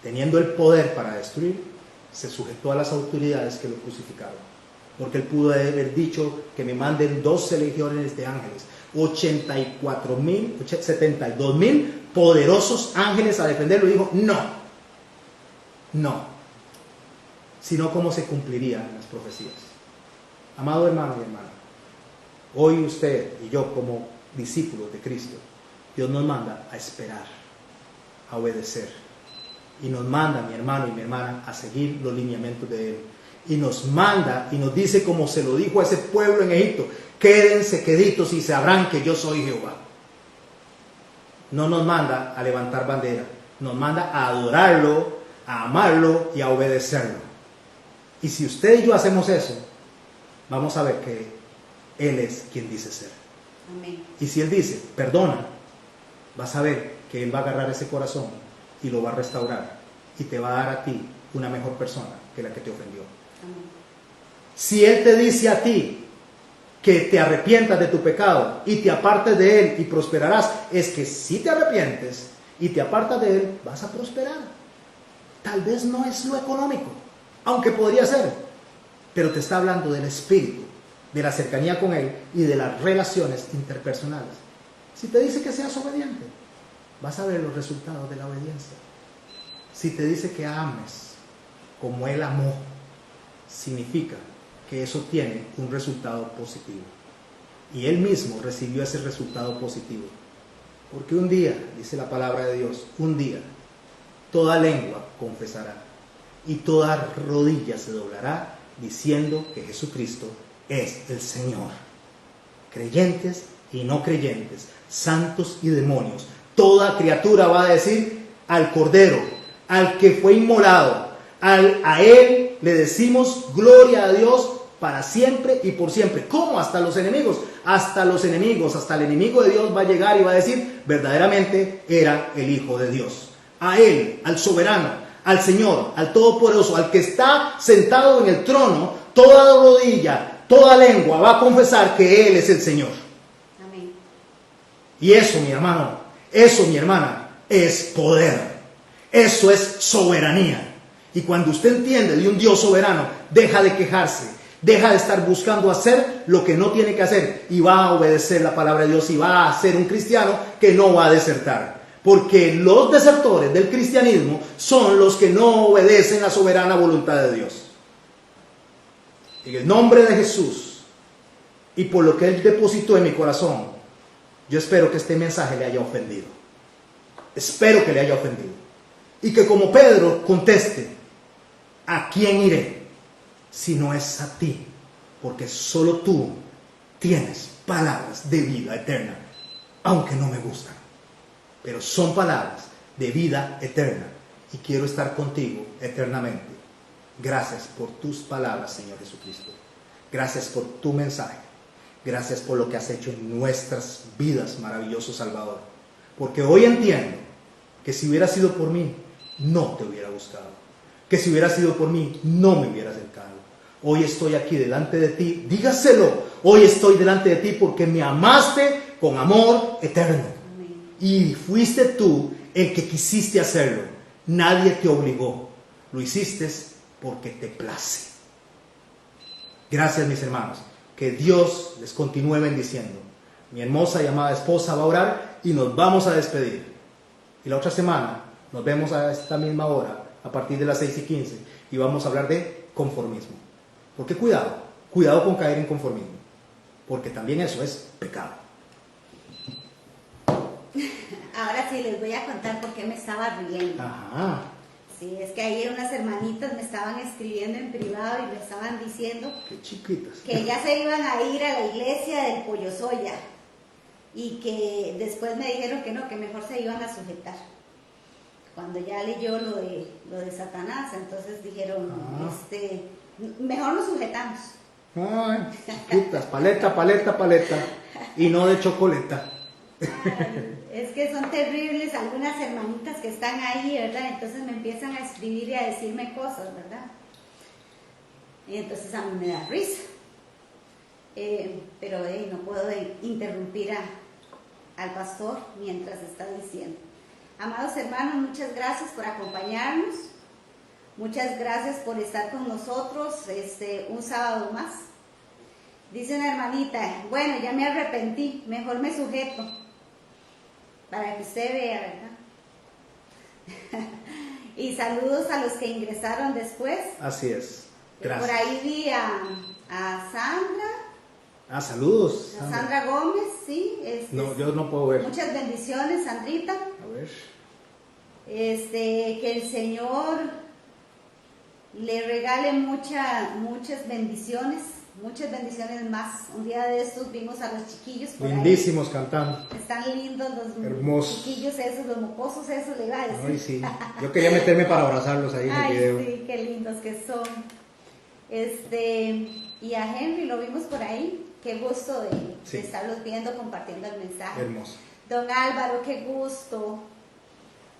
Teniendo el poder para destruir, se sujetó a las autoridades que lo crucificaron. Porque él pudo haber dicho que me manden 12 legiones de ángeles, 72,000 poderosos ángeles a defenderlo. Y dijo, no, sino cómo se cumplirían las profecías. Amado hermano y hermana, hoy usted y yo, como discípulos de Cristo, Dios nos manda a esperar, a obedecer, y nos manda, mi hermano y mi hermana, a seguir los lineamientos de Él. Y nos manda y nos dice, como se lo dijo a ese pueblo en Egipto: quédense queditos y sabrán que yo soy Jehová. No nos manda a levantar bandera, nos manda a adorarlo, a amarlo y a obedecerlo. Y si usted y yo hacemos eso, vamos a ver que Él es quien dice ser. Amén. Y si Él dice, perdona, vas a ver que Él va a agarrar ese corazón y lo va a restaurar, y te va a dar a ti una mejor persona que la que te ofendió. Amén. Si Él te dice a ti que te arrepientas de tu pecado y te apartes de él y prosperarás, es que si te arrepientes y te apartas de él, vas a prosperar. Tal vez no es lo económico, aunque podría ser, pero te está hablando del espíritu, de la cercanía con él y de las relaciones interpersonales. Si te dice que seas obediente, vas a ver los resultados de la obediencia. Si te dice que ames como él amó, significa que eso tiene un resultado positivo. Y él mismo recibió ese resultado positivo. Porque un día, dice la palabra de Dios, un día, toda lengua confesará y toda rodilla se doblará diciendo que Jesucristo es el Señor. Creyentes y no creyentes, santos y demonios, toda criatura va a decir al Cordero, al que fue inmolado, a Él le decimos gloria a Dios para siempre y por siempre. ¿Cómo? Hasta los enemigos. Hasta los enemigos, hasta el enemigo de Dios va a llegar y va a decir, verdaderamente era el Hijo de Dios. A Él, al soberano, al Señor, al Todopoderoso, al que está sentado en el trono, toda rodilla, toda lengua va a confesar que Él es el Señor. Amén. Y eso, mi hermano, eso, mi hermana, es poder. Eso es soberanía. Y cuando usted entiende de un Dios soberano, deja de quejarse, deja de estar buscando hacer lo que no tiene que hacer, y va a obedecer la palabra de Dios y va a ser un cristiano que no va a desertar. Porque los desertores del cristianismo son los que no obedecen la soberana voluntad de Dios. En el nombre de Jesús y por lo que Él depositó en mi corazón, yo espero que este mensaje le haya ofendido. Espero que le haya ofendido. Y que como Pedro conteste, ¿a quién iré si no es a ti? Porque solo tú tienes palabras de vida eterna, aunque no me gustan. Pero son palabras de vida eterna y quiero estar contigo eternamente. Gracias por tus palabras, Señor Jesucristo. Gracias por tu mensaje. Gracias por lo que has hecho en nuestras vidas, maravilloso Salvador. Porque hoy entiendo que si hubiera sido por mí, no te hubiera buscado. Que si hubiera sido por mí, no me hubiera acercado. hoy estoy aquí delante de ti. Dígaselo, hoy estoy delante de ti porque me amaste con amor eterno. Amén. Y fuiste tú el que quisiste hacerlo. Nadie te obligó. Lo hiciste porque te place. Gracias, mis hermanos. Que Dios les continúe bendiciendo. Mi hermosa y amada esposa va a orar y nos vamos a despedir. Y la otra semana nos vemos a esta misma hora, a partir de las 6:15, y vamos a hablar de conformismo. Porque cuidado con caer en conformismo, porque también eso es pecado. Ahora sí les voy a contar por qué me estaba riendo. Ajá. Sí, es que ayer unas hermanitas me estaban escribiendo en privado y me estaban diciendo Qué chiquitas. que ya se iban a ir a la iglesia del Pollo Soya y que después me dijeron que no, que mejor se iban a sujetar. Cuando ya leyó lo de Satanás, entonces dijeron, mejor nos sujetamos. Ay, chiquitas, paleta, y no de chocoleta. Es que son terribles algunas hermanitas que están ahí, ¿verdad? Entonces me empiezan a escribir y a decirme cosas, ¿verdad? Y entonces a mí me da risa. Pero no puedo interrumpir al pastor mientras está diciendo. Amados hermanos, muchas gracias por acompañarnos. Muchas gracias por estar con nosotros un sábado más. Dice una hermanita, bueno, ya me arrepentí, mejor me sujeto. Para que usted vea, ¿verdad? Y saludos a los que ingresaron después. Así es. Gracias. Por ahí vi a Sandra. Saludos. A Sandra Gómez, sí. No, yo no puedo ver. Muchas bendiciones, Sandrita. A ver. Que el Señor le regale muchas bendiciones más. Un día de estos vimos a los chiquillos por lindísimos ahí, cantando. Están lindos los hermosos chiquillos esos, los mocosos esos, le iba a decir. Ay, sí. Yo quería meterme para abrazarlos ahí en el video. Sí, qué lindos que son. Y a Henry lo vimos por ahí. Qué gusto de estarlos viendo, compartiendo el mensaje. Hermoso. Don Álvaro, qué gusto.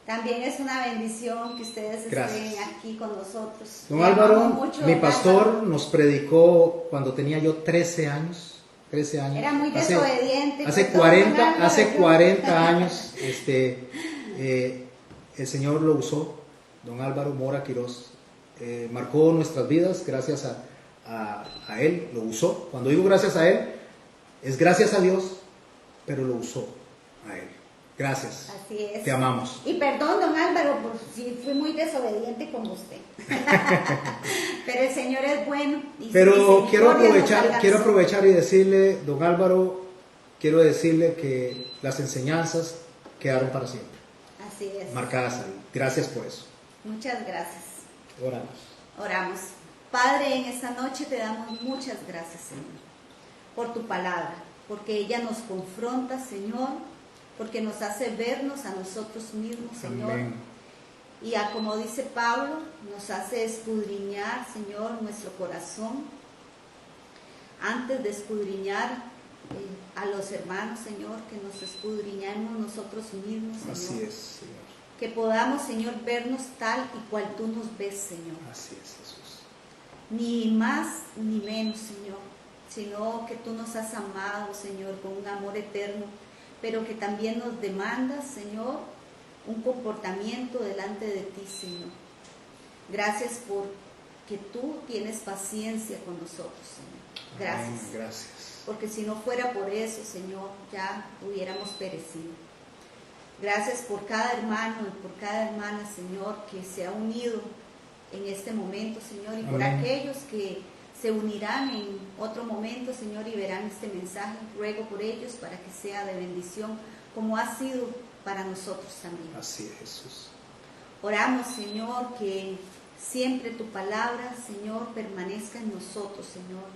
También es una bendición que ustedes estén aquí con nosotros. Don Álvaro, mi pastor, nos predicó cuando tenía yo 13 años. Era muy desobediente. Hace 40 años el Señor lo usó. Don Álvaro Mora Quirós marcó nuestras vidas gracias a Él, lo usó. Cuando digo gracias a Él, es gracias a Dios, pero lo usó a Él. Gracias. Así es. Te amamos. Y perdón, don Álvaro, por si fui muy desobediente con usted. Pero el Señor es bueno. Pero quiero aprovechar y decirle, don Álvaro, quiero decirle que las enseñanzas quedaron para siempre. Así es. Marcadas ahí. Gracias por eso. Muchas gracias. Oramos. Padre, en esta noche te damos muchas gracias, Señor, por tu palabra, porque ella nos confronta, Señor, porque nos hace vernos a nosotros mismos, Señor. Amén. Y como dice Pablo, nos hace escudriñar, Señor, nuestro corazón. Antes de escudriñar a los hermanos, Señor, que nos escudriñemos nosotros mismos, Señor. Así es, Señor. Que podamos, Señor, vernos tal y cual tú nos ves, Señor. Así es, Jesús. Ni más ni menos, Señor, sino que tú nos has amado, Señor, con un amor eterno, pero que también nos demandas, Señor, un comportamiento delante de ti, Señor. Gracias porque tú tienes paciencia con nosotros, Señor. Gracias. Amén, gracias. Porque si no fuera por eso, Señor, ya hubiéramos perecido. Gracias por cada hermano y por cada hermana, Señor, que se ha unido en este momento, Señor, y por Amén. aquellos que se unirán en otro momento, Señor, y verán este mensaje. Ruego por ellos para que sea de bendición, como ha sido para nosotros también. Así es, Jesús. Oramos, Señor, que siempre tu palabra, Señor, permanezca en nosotros, Señor,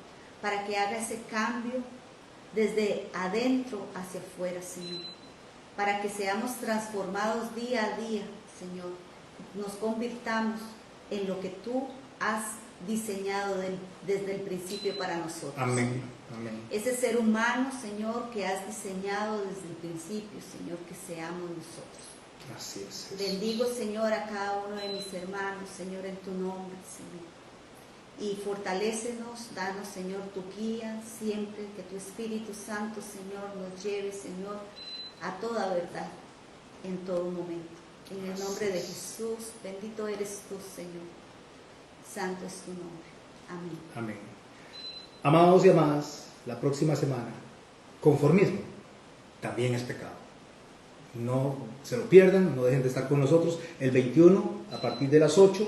para que haga ese cambio desde adentro hacia afuera, Señor, para que seamos transformados día a día, Señor, nos convirtamos en lo que tú has diseñado desde el principio para nosotros. Amén. Amén. Ese ser humano, Señor, que has diseñado desde el principio, Señor, que seamos nosotros. Así es, Jesús. Bendigo, Señor, a cada uno de mis hermanos, Señor, en tu nombre, Señor. y fortalécenos, danos, Señor, tu guía siempre, que tu Espíritu Santo, Señor, nos lleve, Señor, a toda verdad, en todo momento. En el nombre de Jesús, bendito eres tú, Señor. Santo es tu nombre. Amén. Amén. Amados y amadas, la próxima semana, conformismo también es pecado. No se lo pierdan, no dejen de estar con nosotros el 21 a partir de las 8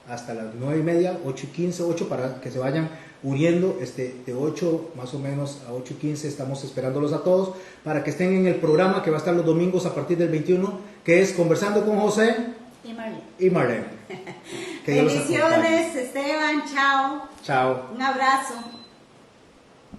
hasta las 9:30, 8:15, 8 para que se vayan uniendo, de 8 más o menos a 8:15 estamos esperándolos a todos para que estén en el programa que va a estar los domingos a partir del 21, que es Conversando con José Y Marlene. y Marlene. Que Dios los acompañe. Bendiciones, Esteban, chao. Chao. Un abrazo.